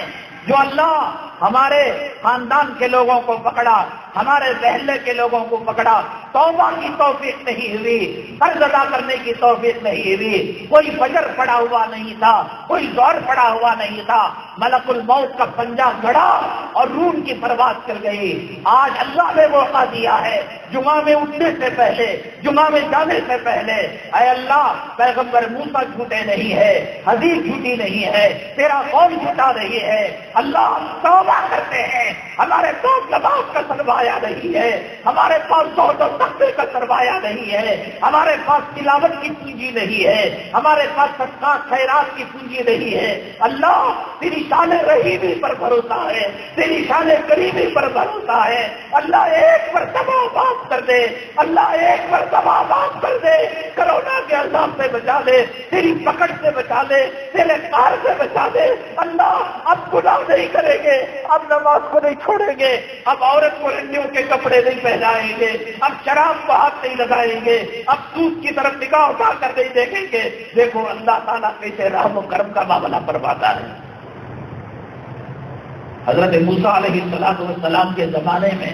جو اللہ ہمارے خاندان کے لوگوں کو پکڑا، ہمارے محلے کے لوگوں کو پکڑا، توبہ کی توفیق نہیں ہوئی، قرض ادا کرنے کی توفیق نہیں ہوئی، کوئی فجر پڑا ہوا نہیں تھا، کوئی دور پڑا ہوا نہیں تھا، ملک الموت کا پنجہ گڑا اور روح کی پرواز کر گئی۔ آج اللہ نے موقع دیا ہے، جمعہ میں اٹھنے سے پہلے، جمعہ میں جانے سے پہلے، اے اللہ، پیغمبر موسیٰ جھوٹے نہیں ہے، حدیث جھوٹی نہیں ہے، تیرا قول جھوٹا نہیں ہے، اللہ توبہ کرتے ہیں، ہمارے پاس نماز کا سرمایہ نہیں ہے، ہمارے پاس دعوت و تقوی کا سرمایہ نہیں ہے، ہمارے پاس تلاوت کی پونجی نہیں ہے، ہمارے پاس صدقات خیرات کی پونجی نہیں ہے۔ اللہ، تیری شان رحیمی پر بھروسہ ہے، تیری شان کریمی پر بھروسہ ہے۔ اللہ ایک مرتبہ معاف کر دے، اللہ ایک مرتبہ معاف کر دے، کرونا کے عذاب سے بچا دے، تیری پکڑ سے بچا دے، تیرے قہر سے بچا دے۔ اللہ، اب گناہ نہیں کریں گے، اب نماز کو نہیں چھوڑیں گے، اب عورت کو رنڈیوں کے کپڑے نہیں پہنائیں گے، اب شراب کو ہاتھ نہیں لگائیں گے، اب سود کی طرف نگاہ اٹھا کر نہیں دیکھیں گے۔ دیکھو اللہ تعالیٰ کیسے رحم و کرم کا معاملہ فرماتا ہے۔ حضرت موسیٰ علیہ السلام کے زمانے میں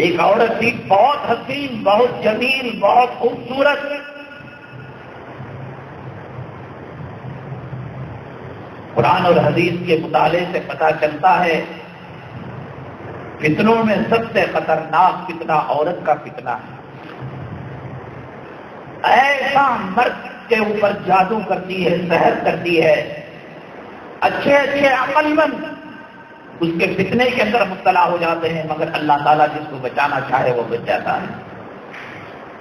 ایک عورت تھی، بہت حسین، بہت جمیل، بہت خوبصورت۔ قرآن اور حدیث کے مطالعے سے پتہ چلتا ہے فتنوں میں سب سے خطرناک فتنہ عورت کا فتنہ ہے۔ ایسا مرد کے اوپر جادو کرتی ہے، سحر کرتی ہے، اچھے اچھے عقل مند اس کے فتنے کے اندر مبتلا ہو جاتے ہیں، مگر اللہ تعالیٰ جس کو بچانا چاہے وہ بچ جاتا ہے۔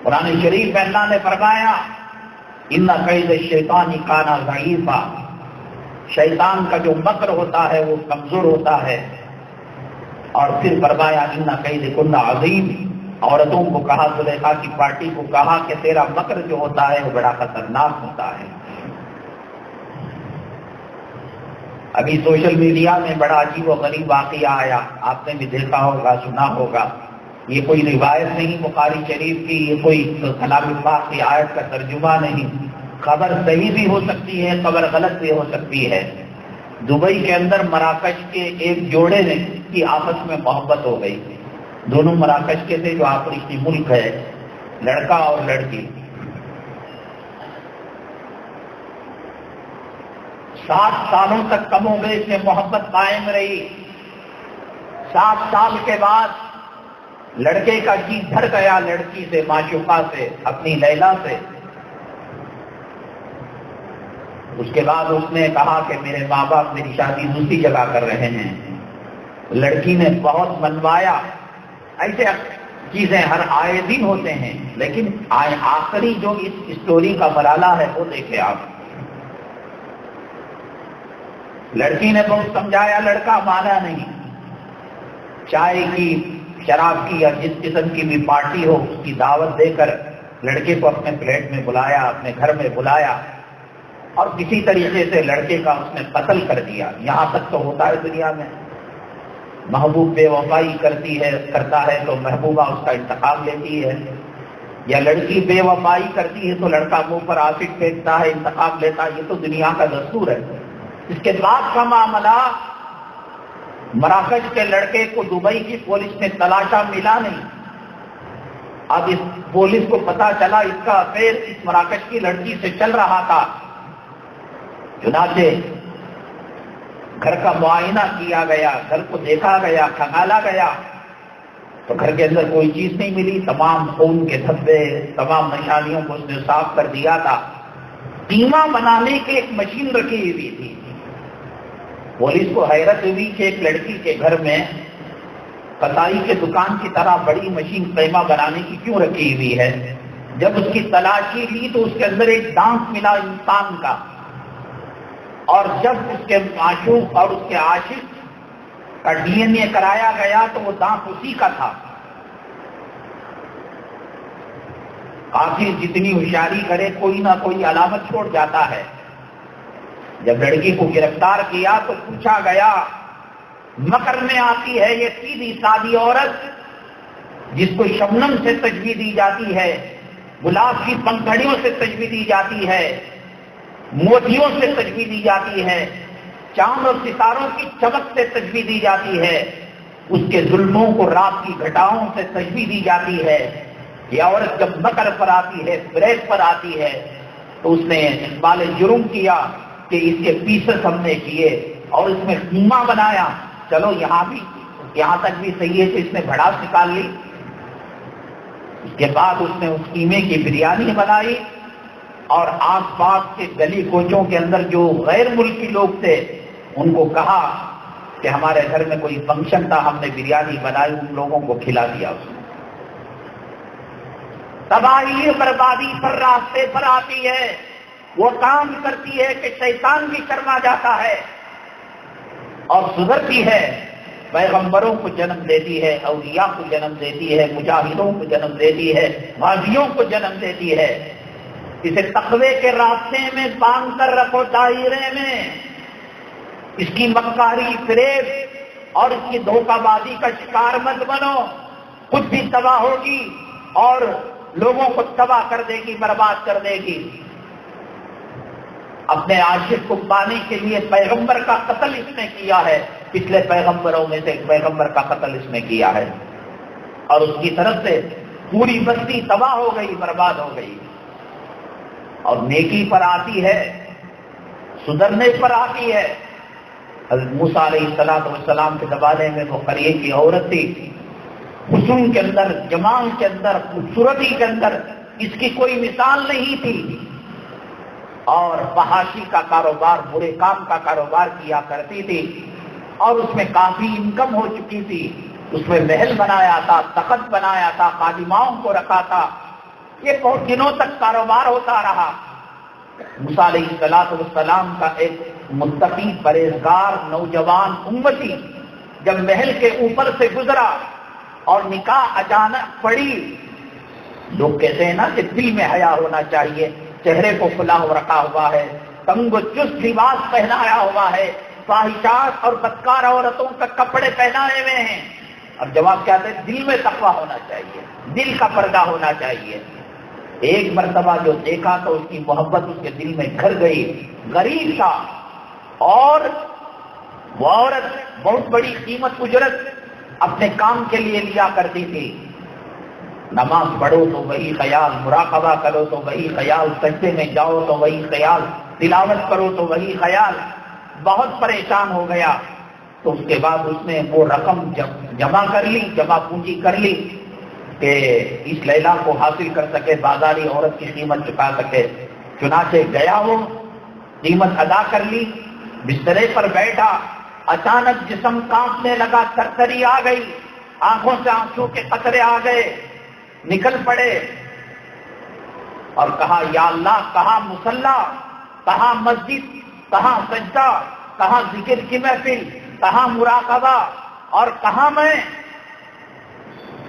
قرآن شریف میں اللہ نے فرمایا، ان کید الشیطان کان ضعیفا، شیطان کا جو مکر ہوتا ہے وہ کمزور ہوتا ہے۔ اور پھر فرمایا ان کیدکن عظیم، عورتوں کو کہا، زلیخا کی پارٹی کو کہا کہ تیرا مکر جو ہوتا ہے وہ بڑا خطرناک ہوتا ہے۔ ابھی سوشل میڈیا میں بڑا عجیب و غریب واقعہ آیا، آپ نے بھی دیکھا ہوگا، سنا ہوگا۔ یہ کوئی روایت نہیں بخاری شریف کی، یہ کوئی کلام پاک کی آیت کا ترجمہ نہیں، خبر صحیح بھی ہو سکتی ہے، خبر غلط بھی ہو سکتی ہے۔ دبئی کے اندر مراکش کے ایک جوڑے نے کی آپس میں محبت ہو گئی، دونوں مراکش کے تھے جو آفریقی ملک ہے، لڑکا اور لڑکی۔ 7 سالوں تک کم و بیش میں محبت قائم رہی. 7 سال کے بعد لڑکے کا جی بھر گیا لڑکی سے، معشوقہ سے، اپنی لیلا سے. اس کے بعد اس نے کہا کہ میرے ماں باپ میری شادی دوسری جگہ کر رہے ہیں. لڑکی نے بہت منوایا. ایسے چیزیں ہر آئے دن ہوتے ہیں، لیکن آخری جو اس اسٹوری کا مرحلہ ہے وہ دیکھیں آپ. لڑکی نے بہت سمجھایا، لڑکا مانا نہیں. چائے کی، شراب کی یا جس قسم کی بھی پارٹی ہو اس کی دعوت دے کر لڑکے کو اپنے فلیٹ میں بلایا، اپنے گھر میں بلایا، اور کسی طریقے سے لڑکے کا اس نے قتل کر دیا. یہاں تک تو ہوتا ہے دنیا میں. محبوب بے وفائی کرتا ہے تو محبوبہ اس کا انتقام لیتی ہے، یا لڑکی بے وفائی کرتی ہے تو لڑکا منہ پر آسڈ پھینکتا ہے، انتقام لیتا ہے. یہ تو دنیا کا دستور ہے. اس کے بعد کا معاملہ، مراکش کے لڑکے کو دبئی کی پولیس نے تلاشا، ملا نہیں. اب اس پولیس کو پتا چلا اس کا افیئر اس مراکش کی لڑکی سے چل رہا تھا. چنانچہ گھر کا معائنہ کیا گیا، گھر کو دیکھا گیا، کھنگالا گیا تو گھر کے اندر کوئی چیز نہیں ملی. تمام خون کے دھبے، تمام نشانیوں کو اس نے صاف کر دیا تھا. قیمہ بنانے کی ایک مشین رکھی ہوئی تھی. پولیس کو حیرت ہوئی کہ ایک لڑکی کے گھر میں کسائی کے دکان کی طرح بڑی مشین قیمہ بنانے کی کیوں رکھی ہوئی ہے. جب اس کی تلاشی لی تو اس کے اندر ایک دانت ملا انسان کا، اور جب اس کے معشوق اور اس کے عاشق کا ڈی این اے کرایا گیا تو وہ دانت اسی کا تھا. قاتل جتنی ہوشیاری کرے کوئی نہ کوئی علامت چھوڑ جاتا ہے. جب لڑکی کو گرفتار کیا تو پوچھا گیا، مکر میں آتی ہے یہ سیدھی سادی عورت جس کو شبنم سے تجویز دی جاتی ہے، گلاب کی پنکھڑیوں سے تجویز دی جاتی ہے، موتیوں سے تجویز دی جاتی ہے، چاند اور ستاروں کی چمک سے تجویز دی جاتی ہے، اس کے ظلموں کو رات کی گھٹاؤں سے تجویز دی جاتی ہے. یہ عورت جب مکر پر آتی ہے، فریب پر آتی ہے تو اس نے اقبال جرم کیا کہ اس کے پیسز ہم نے کیے اور اس میں قیمہ بنایا. چلو یہاں تک بھی صحیح ہے کہ اس نے بھڑاس نکال لی. اس کے بعد اس نے اس قیمے کی بریانی بنائی اور آس پاس کے گلی کوچوں کے اندر جو غیر ملکی لوگ تھے ان کو کہا کہ ہمارے گھر میں کوئی فنکشن تھا، ہم نے بریانی بنائی، ان لوگوں کو کھلا دیا. اس نے تباہی بربادی پر راستے پر آتی ہے. وہ کام کرتی ہے کہ شیطان بھی شرما جاتا ہے اور سدھرتی ہے. پیغمبروں کو جنم دیتی ہے، اولیاء کو جنم دیتی ہے، مجاہدوں کو جنم دیتی ہے، غازیوں کو جنم دیتی ہے. اسے تقوی کے راستے میں باندھ کر رکھو، دائرے میں. اس کی مکاری، فریب اور اس کی دھوکہ بازی کا شکار مت بنو. خود بھی تباہ ہوگی اور لوگوں کو تباہ کر دے گی، برباد کر دے گی. اپنے عاشق کو پانے کے لیے پیغمبر کا قتل اس نے کیا ہے. پچھلے پیغمبروں میں سے ایک پیغمبر کا قتل اس نے کیا ہے اور اس کی طرف سے پوری بستی تباہ ہو گئی، برباد ہو گئی. اور نیکی پر آتی ہے، سدھرنے پر آتی ہے. حضرت موسیٰ علیہ السلام کے زمانے میں وہ قریے کی عورت تھی. حسن کے اندر، جمال کے اندر، خوبصورتی کے اندر اس کی کوئی مثال نہیں تھی اور فحاشی کا کاروبار، برے کام کا کاروبار کیا کرتی تھی اور اس میں کافی انکم ہو چکی تھی. اس میں محل بنایا تھا، تخت بنایا تھا، خادماؤں کو رکھا تھا. یہ بہت دنوں تک کاروبار ہوتا رہا. موسیٰ علیہ السلام کا ایک متقی پرہیزگار نوجوان امتی جب محل کے اوپر سے گزرا اور نکاح اچانک پڑی، لوگ کہتے ہیں نا کہ دل میں حیا ہونا چاہیے. چہرے کو کھلا ہو رکھا ہوا ہے، تنگ و چست لباس پہنایا ہوا ہے، فاحشات اور بدکار عورتوں کا کپڑے پہنائے ہوئے ہیں. اب جواب کیا ہے؟ دل میں تقویٰ ہونا چاہیے، دل کا پردہ ہونا چاہیے. ایک مرتبہ جو دیکھا تو اس کی محبت اس کے دل میں گھر گئی. غریب تھا اور وہ عورت بہت بڑی قیمت اجرت اپنے کام کے لیے لیا کرتی تھی. نماز پڑھو تو وہی خیال، مراقبہ کرو تو وہی خیال، سجدے میں جاؤ تو وہی خیال، تلاوت کرو تو وہی خیال، بہت پریشان ہو گیا۔ تو اس کے بعد اس نے وہ رقم جمع کر لی، جمع پونجی کر لی کہ اس لیلا کو حاصل کر سکے، بازاری عورت کی قیمت چکا سکے۔ چنانچہ گیا، وہ قیمت ادا کر لی، بسترے پر بیٹھا، اچانک جسم کانپنے لگا، تھرتھری آ گئی، آنکھوں سے آنسو کے قطرے آ گئے، نکل پڑے اور کہا یا اللہ، کہاں مصلی، کہاں مسجد، کہاں سجدہ، کہاں ذکر کی محفل، کہاں مراقبہ، اور کہاں میں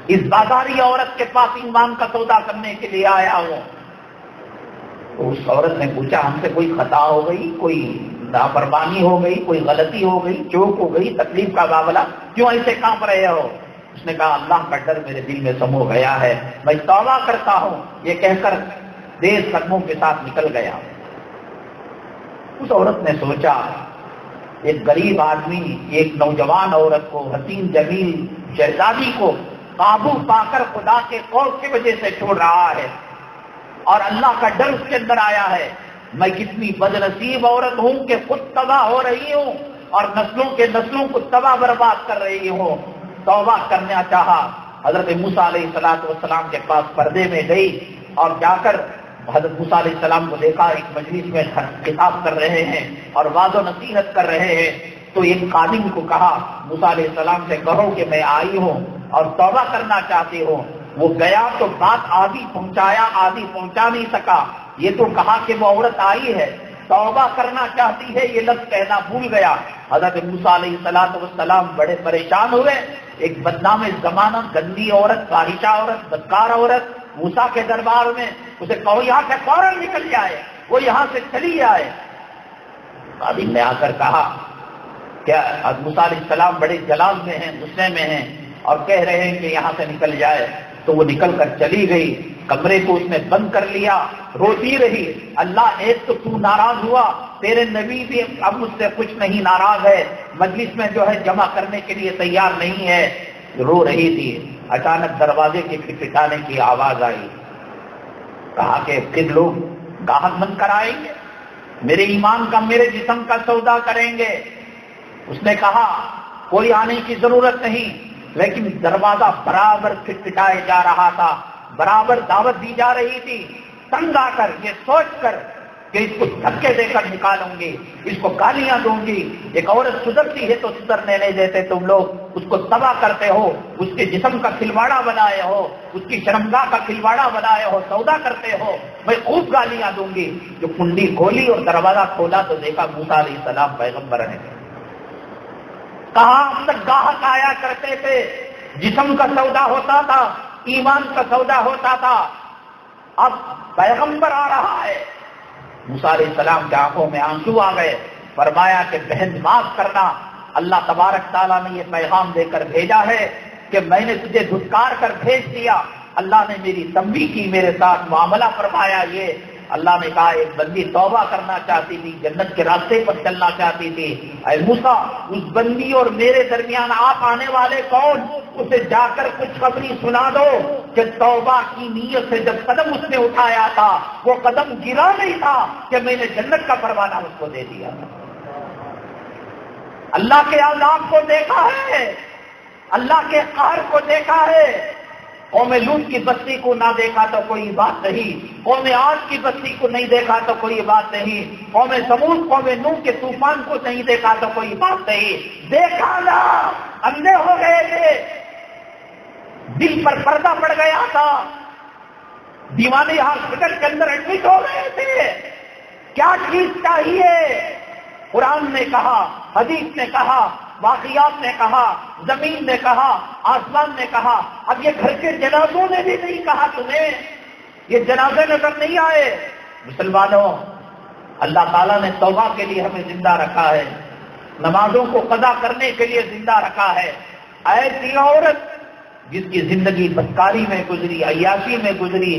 اس بازاری عورت کے پاس ایمان کا سودا کرنے کے لیے آیا ہوں۔ تو اس عورت نے پوچھا ہم سے کوئی خطا ہو گئی، کوئی نافرمانی ہو گئی، کوئی غلطی ہو گئی، چوک ہو گئی، تکلیف کا معاملہ، کیوں ایسے کانپ رہے ہو؟ اس نے کہا اللہ کا ڈر میرے دل میں سمو گیا ہے، میں توبہ کرتا ہوں، یہ کہہ کر تیز قدموں کے ساتھ نکل گیا۔ اس عورت نے سوچا ایک غریب آدمی ایک نوجوان عورت کو، حسین جمیل شہزادی کو قابو پا کر خدا کے خوف کی وجہ سے چھوڑ رہا ہے اور اللہ کا ڈر اس کے اندر آیا ہے، میں کتنی بد نصیب عورت ہوں کہ خود تباہ ہو رہی ہوں اور نسلوں کو تباہ برباد کر رہی ہوں۔ توبہ کرنا چاہا، حضرت موسیٰ علیہ السلام کے پاس پردے میں گئی اور جا کر حضرت موسیٰ علیہ السلام کو دیکھا ایک مجلس میں خطاب کر رہے ہیں اور وعظ و نصیحت کر رہے ہیں۔ تو ایک خادم کو کہا موسیٰ علیہ السلام سے کہو کہ میں آئی ہوں اور توبہ کرنا چاہتی ہوں۔ وہ گیا تو بات آدھی پہنچایا، آدھی پہنچا نہیں سکا، یہ تو کہا کہ وہ عورت آئی ہے، توبہ کرنا چاہتی ہے، یہ لفظ کہنا بھول گیا۔ حضرت موسیٰ علیہ السلام بڑے پریشان ہوئے، ایک بدنام زمانہ، گندی عورت، فاحشہ عورت، بدکار عورت موسیٰ کے دربار میں، اسے کہو یہاں سے فوراً نکل جائے، وہ یہاں سے چلی جائے۔ خادم نے آ کر کہا کیا حضرت موسیٰ علیہ السلام بڑے جلال میں ہیں، غصے میں ہیں اور کہہ رہے ہیں کہ یہاں سے نکل جائے۔ تو وہ نکل کر چلی گئی، کمرے کو اس نے بند کر لیا، روتی رہی، اللہ ایک تو ناراض ہوا، تیرے نبی بھی اب مجھ سے کچھ نہیں ناراض ہے، مجلس میں جو ہے جمع کرنے کے لیے تیار نہیں ہے، رو رہی تھی۔ اچانک دروازے کے کھٹکھٹانے کی آواز آئی، کہا کہ پھر لوگ گاہک بن کر آئیں گے، میرے ایمان کا، میرے جسم کا سودا کریں گے۔ اس نے کہا کوئی آنے کی ضرورت نہیں، لیکن دروازہ برابر کھٹکھٹائے جا رہا تھا، برابر دعوت دی جا رہی تھی۔ تنگ آ کر یہ سوچ کر کہ اس کو دھکے دے کر نکالوں گی، اس کو گالیاں دوں گی، ایک عورت سدھرتی ہے تو سدھرنے نہیں دیتے تم لوگ، اس کو تباہ کرتے ہو، اس کے جسم کا کھلواڑا بنائے ہو، اس کی شرمگاہ کا کھلواڑا بنائے ہو، سودا کرتے ہو، میں خوب گالیاں دوں گی۔ جو کنڈی کھولی اور دروازہ کھولا تو دیکھا موسیٰ علیہ السلام پیغمبر ہیں۔ کہاں اب تک گاہک آیا کرتے تھے، جسم کا سودا ہوتا تھا، ایمان کا سودا ہوتا تھا، اب پیغمبر آ رہا ہے۔ موسیٰ علیہ السلام کی آنکھوں میں آنسو آ گئے، فرمایا کہ بہن معاف کرنا، اللہ تبارک تعالیٰ نے یہ پیغام دے کر بھیجا ہے کہ میں نے تجھے دھتکار کر بھیج دیا، اللہ نے میری تنبیہ کی، میرے ساتھ معاملہ فرمایا۔ یہ اللہ نے کہا ایک بندی توبہ کرنا چاہتی تھی، جنت کے راستے پر چلنا چاہتی تھی، اے موسیٰ اس بندی اور میرے درمیان آپ آنے والے کون، اسے جا کر کچھ خبری سنا دو کہ توبہ کی نیت سے جب قدم اس نے اٹھایا تھا وہ قدم گرا نہیں تھا کہ میں نے جنت کا پروانہ اس کو دے دیا تھا۔ اللہ کے عذاب کو دیکھا ہے، اللہ کے قہر کو دیکھا ہے۔ قوم لوط کی بستی کو نہ دیکھا تو کوئی بات نہیں، قوم عاد کی بستی کو نہیں دیکھا تو کوئی بات نہیں، قوم سمود، قوم نوح کے طوفان کو نہیں دیکھا تو کوئی بات نہیں، دیکھا نا، اندھے ہو گئے تھے، دل پر پردہ پڑ گیا تھا، دیوانے ہاسپٹل کے اندر ایڈمٹ ہو گئے تھے، کیا چیز چاہیے؟ قرآن نے کہا، حدیث نے کہا، واقعات نے کہا، زمین نے کہا، آسمان نے کہا، اب یہ گھر کے جنازوں نے بھی نہیں کہا تمہیں، یہ جنازے نظر نہیں آئے۔ مسلمانوں، اللہ تعالیٰ نے توبہ کے لیے ہمیں زندہ رکھا ہے، نمازوں کو قضا کرنے کے لیے زندہ رکھا ہے۔ ایسی عورت جس کی زندگی بدکاری میں گزری، عیاشی میں گزری،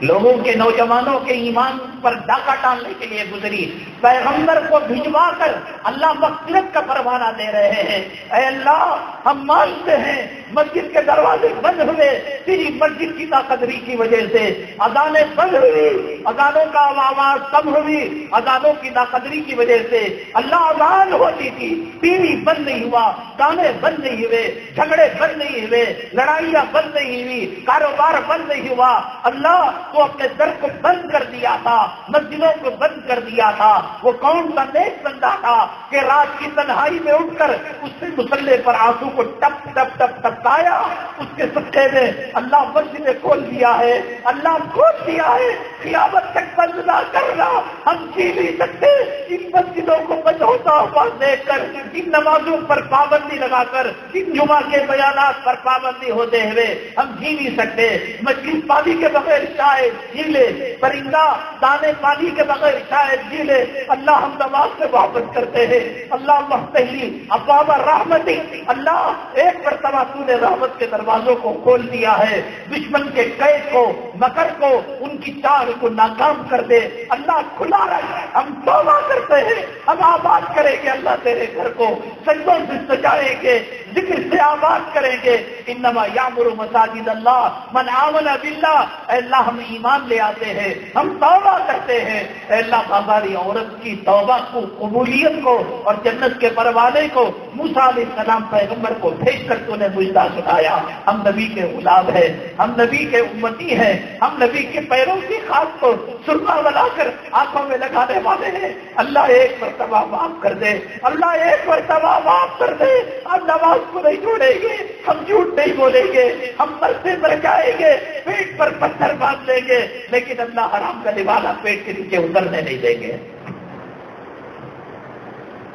لوگوں کے، نوجوانوں کے ایمان پر ڈاکہ ڈالنے کے لیے گزری، پیغمبر کو بھجوا کر اللہ مغفرت کا پروانہ دے رہے ہیں۔ اے اللہ، ہم مانتے ہیں مسجد کے دروازے بند ہوئے تیری مسجد کی ناقدری کی وجہ سے، اذانیں بند ہوئی، اذانوں کا آواز کم ہوئی اذانوں کی ناقدری کی وجہ سے۔ اللہ اذان ہوتی تھی، ٹی وی بند نہیں ہوا، گانے بند نہیں ہوئے، جھگڑے بند نہیں ہوئے، لڑائیاں بند نہیں ہوئی، کاروبار بند نہیں ہوا۔ اللہ تو اپنے در کو بند کر دیا تھا، مسجدوں کو بند کر دیا تھا۔ وہ کون سا نیک بندہ تھا کہ رات کی تنہائی میں اٹھ کر اس نے مصلے پر آنسو کو ٹپ ٹپ ٹپ ٹپکایا۔ اس کے صدقے میں اللہ مسجدیں کھول دیا ہے، اللہ کھول دیا ہے، قیامت تک بند نہ کرنا۔ ہم جی نہیں سکتے ان مسجدوں کو بند ہوتا ہوا دیکھ کر، ان نمازوں پر پابندی لگا کر، ان جمعہ کے بیانات پر پابندی ہوتے ہوئے ہم جی نہیں سکتے۔ مچھلی پانی کے بغیر شاید جی لے، پرندہ دانے پانی کے بغیر شاید جی لے۔ اللہ ہم نماز سے واپس کرتے ہیں۔ اللہ مفتحی ابواب رحمتی، اللہ ایک مرتبہ تو نے رحمت کے دروازوں کو کھول دیا ہے، دشمن کے قید کو، مکر کو، ان کی چال کو ناکام کر دے۔ اللہ کھلا رہے، ہم توبہ کرتے ہیں، ہم آباد کریں گے اللہ تیرے گھر کو، سجدوں سے سجائیں گے، ذکر سے آباد کریں گے۔ انما یامر مساجد اللہ من آمن باللہ، اے اللہ ہم ایمان لے آتے ہیں، ہم توبہ کرتے ہیں۔ اے اللہ بازاری عورت کی توبہ کو، قبولیت کو اور جنت کے پروانے کو موسیٰ علیہ السلام پیغمبر کو بھیج کر تو نے مجدہ سنایا۔ ہم نبی کے غلام ہیں، ہم نبی کے امتی ہیں، ہم نبی کے پیروں کی خاک کو سرما بنا کر آنکھوں میں لگانے والے ہیں۔ اللہ ایک مرتبہ معاف کر دے، اللہ ایک مرتبہ معاف کر دے۔ ہم نماز کو نہیں چھوڑیں گے، ہم جھوٹ نہیں بولیں گے، ہم مرتے مر جائیں گے، پیٹ پر پتھر باندھ لیں گے، لیکن اللہ حرام کا نوالا پیٹ کے نیچے اترنے نہیں دیں گے۔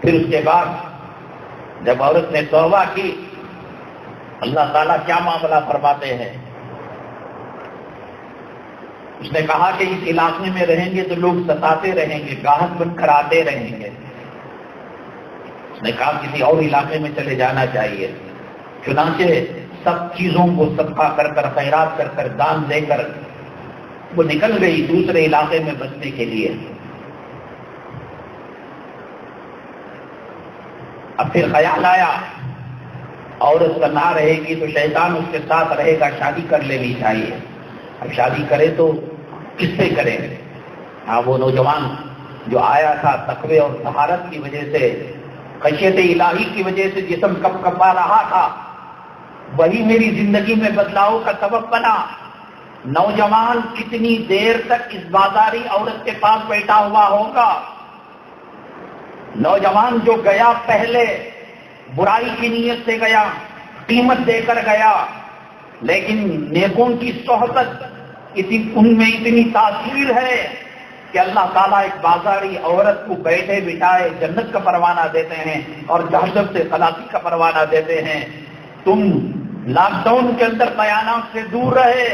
پھر اس کے بعد جب عورت نے توبہ کی، اللہ تعالیٰ کیا معاملہ فرماتے ہیں؟ اس نے کہا کہ اس علاقے میں رہیں گے تو لوگ ستاتے رہیں گے، گاہک بن کر آتے رہیں گے۔ اس نے کہا کسی اور علاقے میں چلے جانا چاہیے۔ چنانچہ سب چیزوں کو صدقہ کر کر، خیرات کر کر، دان دے کر وہ نکل گئی دوسرے علاقے میں بسنے کے لیے۔ اب پھر خیال آیا عورت کا نہ رہے گی تو شیطان اس کے ساتھ رہے گا، شادی کر لینی چاہیے۔ اب شادی کرے تو کس سے کریں؟ ہاں وہ نوجوان جو آیا تھا تقوی اور طہارت کی وجہ سے، خشیت الہی کی وجہ سے جسم کپ کپا رہا تھا، وہی میری زندگی میں بدلاؤ کا سبب بنا۔ نوجوان کتنی دیر تک اس بازاری عورت کے پاس بیٹھا ہوا ہوگا؟ نوجوان جو گیا پہلے برائی کی نیت سے گیا، قیمت دے کر گیا، لیکن نیکوں کی صحبت ان میں اتنی تاثیر ہے کہ اللہ تعالیٰ ایک بازاری عورت کو بیٹھے بٹھائے جنت کا پروانہ دیتے ہیں اور جہنم سے خلاصی کا پروانہ دیتے ہیں۔ تم لاک ڈاؤن کے اندر بیانات سے دور رہے،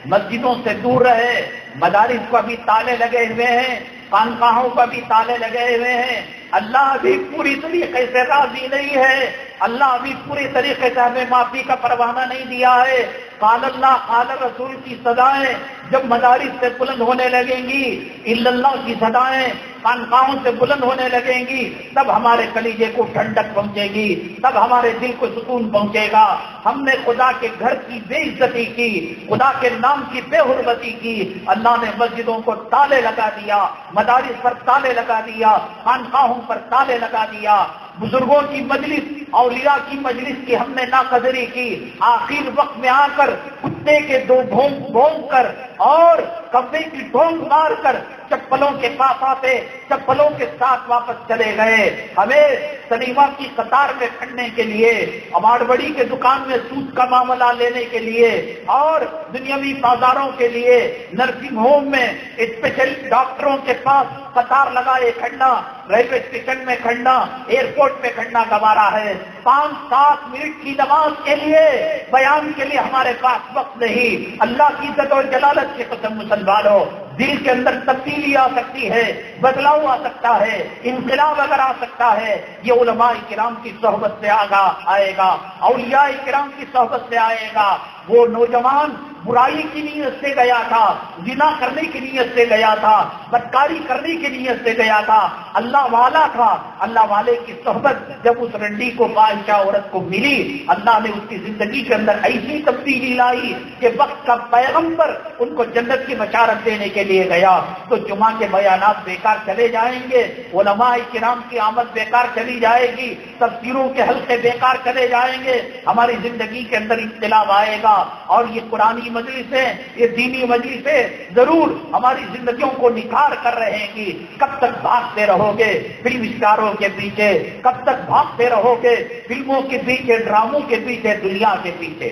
مسجدوں سے دور رہے، مدارس کو بھی تالے لگے ہوئے ہیں، خانقاہوں کو بھی تالے لگے ہوئے ہیں۔ اللہ ابھی پوری طریقے سے راضی نہیں ہے، اللہ ابھی پوری طریقے سے ہمیں معافی کا پروانہ نہیں دیا ہے۔ قال اللہ قال رسول کی صدائیں جب مدارس سے بلند ہونے لگیں گی، الا اللہ کی صدائیں خانقاہوں سے بلند ہونے لگیں گی، تب ہمارے کلیجے کو ٹھنڈک پہنچے گی، تب ہمارے دل کو سکون پہنچے گا۔ ہم نے خدا کے گھر کی بے عزتی کی، خدا کے نام کی بے حرمتی کی، اللہ نے مسجدوں کو تالے لگا دیا، مدارس پر تالے لگا دیا، خانقاہوں پر تالے لگا دیا، بزرگوں کی مجلس، اولیاء کی مجلس کی ہم نے ناقدری کی۔ آخر وقت میں آ کر کتے کے دو بھونک بھونک کر اور کبے کی ڈھونک مار کر چپلوں کے پاس آتے، چپلوں کے ساتھ واپس چلے گئے۔ ہمیں سنیما کی قطار میں کھڑنے کے لیے، اماڑبڑی کے دکان میں سود کا معاملہ لینے کے لیے اور دنیاوی بازاروں کے لیے، نرسنگ ہوم میں اسپیشل ڈاکٹروں کے پاس قطار لگائے کھڑنا، ریلوے اسٹیشن میں کھڑنا، ایئرپورٹ میں کھڑنا گوارا ہے۔ 5-7 منٹ کی نماز کے لیے، بیان کے لیے ہمارے پاس وقت نہیں۔ اللہ کی عزت اور جلالت کی قسم مسلمانوں، دل کے اندر تبدیلی آ سکتی ہے، بدلاؤ آ سکتا ہے، انقلاب اگر آ سکتا ہے، یہ علماء کرام کی صحبت سے آئے گا، اولیاء کرام کی صحبت سے آئے گا۔ وہ نوجوان برائی کی نیت سے گیا تھا، زنا کرنے کی نیت سے گیا تھا، بدکاری کرنے کی نیت سے گیا تھا، اللہ والا تھا، اللہ والے کی صحبت جب اس رنڈی کو فاحشہ عورت کو ملی، اللہ نے اس کی زندگی کے اندر ایسی تبدیلی لائی کہ وقت کا پیغمبر ان کو جنت کی بشارت دینے کے لیے گیا تو جمعہ کے بیانات بیکار چلے جائیں گے، علماء کرام کی آمد بیکار چلی جائے گی، تفسیروں کے حلقے بیکار چلے جائیں گے، ہماری زندگی کے اندر انقلاب آئے گا اور یہ قرآنی مجلسیں، یہ دینی مجلسیں ضرور ہماری زندگیوں کو نکھار کر رہے گی۔ کب تک بھاگتے رہو گے فلم اسٹاروں کے پیچھے؟ کب تک بھاگتے رہو گے فلموں کے پیچھے، ڈراموں کے پیچھے، دنیا کے پیچھے؟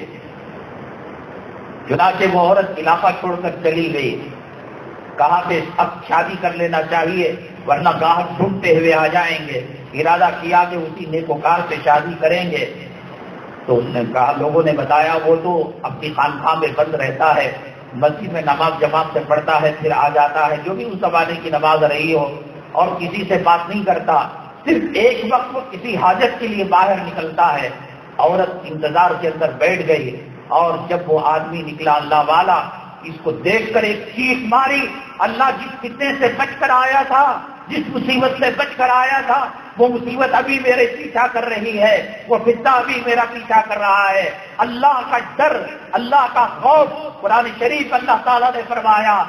چنانچہ وہ عورت علاقہ چھوڑ کر چلی گئی، کہا کہ اب شادی کر لینا چاہیے ورنہ گاہک ڈھونڈتے ہوئے آ جائیں گے، ارادہ کیا کہ اسی نیکوکار سے شادی کریں گے۔ تو اس نے کہا، لوگوں نے بتایا وہ تو اپنی خانقاہ میں بند رہتا ہے، مسجد میں نماز جماعت سے پڑھتا ہے، پھر آ جاتا ہے، جو بھی اس زمانے کی نماز رہی ہو، اور کسی سے بات نہیں کرتا، صرف ایک وقت وہ کسی حاجت کے لیے باہر نکلتا ہے۔ عورت انتظار کے اندر بیٹھ گئی اور جب وہ آدمی نکلا اللہ والا، اس کو دیکھ کر ایک چیخ ماری، اللہ جس فتنے سے بچ کر آیا تھا، جس مصیبت سے بچ کر آیا تھا، وہ مصیبت ابھی میرے پیچھا کر رہی ہے، وہ فتنہ ابھی میرا پیچھا کر رہا ہے۔ اللہ کا ڈر، اللہ کا خوف، قرآن شریف اللہ تعالیٰ نے فرمایا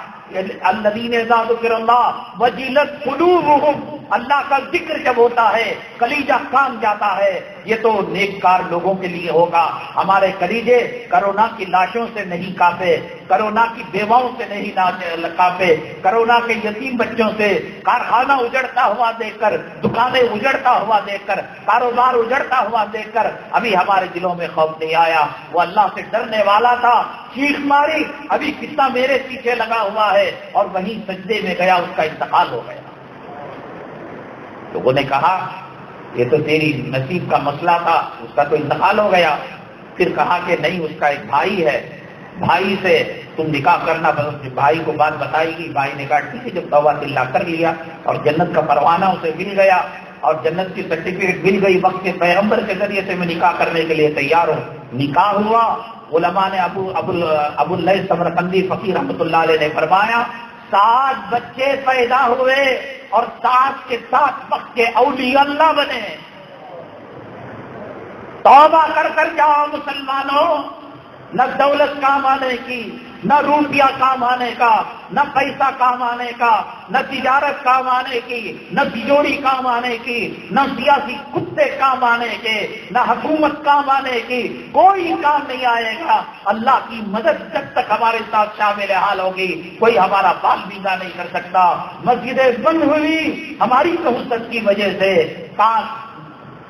الذین اذا ذکر اللہ وجلت قلوبہم، اللہ کا ذکر جب ہوتا ہے کلیجہ کام جاتا ہے۔ یہ تو نیککار لوگوں کے لیے ہوگا، ہمارے کلیجے کرونا کی لاشوں سے نہیں کانپے، کرونا کی بیواؤں سے نہیں کانپے، کرونا کے یتیم بچوں سے، کارخانہ اجڑتا ہوا دیکھ کر، دکانیں اجڑتا ہوا دیکھ کر، کاروبار اجڑتا ہوا دیکھ کر ابھی ہمارے دلوں میں خوف نہیں آیا۔ وہ اللہ سے ڈرنے والا تھا، چیخ ماری، ابھی کتنا میرے پیچھے لگا ہوا ہے، اور وہیں سجدے میں گیا، اس کا انتقال ہو گیا۔ لوگوں نے کہا یہ تو تیری نصیب کا مسئلہ تھا، اس کا تو انتقال ہو گیا۔ پھر کہا کہ نہیں، اس کا ایک بھائی ہے، بھائی سے تم نکاح کرنا، بھائی کو بات بتائی گی، بھائی نے کہا ٹھیک ہے، جب توبہ اللہ کر لیا اور جنت کا پروانہ اسے مل گیا اور جنت کی سرٹیفکیٹ مل گئی، وقت کے پیغمبر کے ذریعے سے میں نکاح کرنے کے لیے تیار ہوں۔ نکاح ہوا، علماء نے ابو اللیث سمرقندی فقیر رحمۃ اللہ علیہ نے فرمایا 7 بچے پیدا ہوئے اور 7 کے 7 وقت کے اولیاء اللہ بنے۔ توبہ کر کر جاؤ مسلمانوں، نہ دولت کام آنے کی، نہ روپیہ کام آنے کا، نہ پیسہ کام آنے کا، نہ تجارت کام آنے کی، نہ تجوری کام آنے کی، نہ سیاسی کتے کام آنے کے، نہ حکومت کام آنے کی، کوئی کام نہیں آئے گا۔ اللہ کی مدد جب تک ہمارے ساتھ شامل حال ہوگی، کوئی ہمارا بال بیگا نہیں کر سکتا۔ مسجدیں بند ہوئی ہماری توسط کی وجہ سے،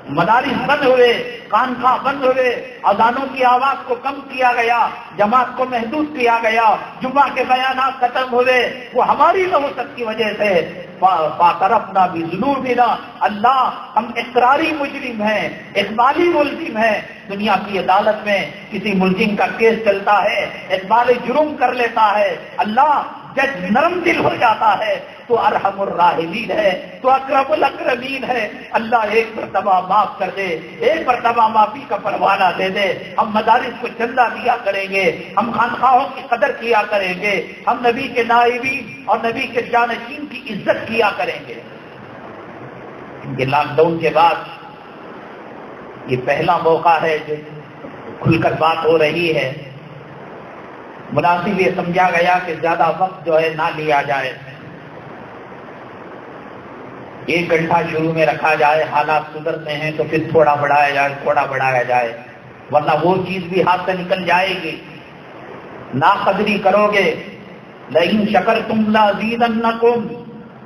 مدارس بند ہوئے، خانقاہ بند ہوئے، اذانوں کی آواز کو کم کیا گیا، جماعت کو محدود کیا گیا، جمعہ کے بیانات ختم ہوئے، وہ ہماری توسط کی وجہ سے۔ فاعترفنا بذنوبنا، اللہ ہم اقراری مجرم ہیں، اقبالی ملزم ہیں۔ دنیا کی عدالت میں کسی ملزم کا کیس چلتا ہے، اقبال جرم کر لیتا ہے، اللہ جج نرم دل ہو جاتا ہے، تو ارحم الراحمین ہے، تو اکرم الاکرمین ہے۔ اللہ ایک مرتبہ معاف کر دے، ایک مرتبہ معافی کا پروانہ دے دے۔ ہم مدارس کو چندہ دیا کریں گے، ہم خانقاہوں کی قدر کیا کریں گے، ہم نبی کے نائبین اور نبی کے جانشین کی عزت کیا کریں گے۔ کہ لاک ڈاؤن کے بعد یہ پہلا موقع ہے جو کھل کر بات ہو رہی ہے۔ مناسب یہ سمجھا گیا کہ زیادہ وقت جو ہے نہ لیا جائے، 1 گھنٹہ شروع میں رکھا جائے، حالات سدھرتے ہیں تو پھر تھوڑا بڑھایا جائے، ورنہ وہ چیز بھی ہاتھ سے نکل جائے گی۔ ناقدری کرو گے، لئن شکرتم لازیدنکم،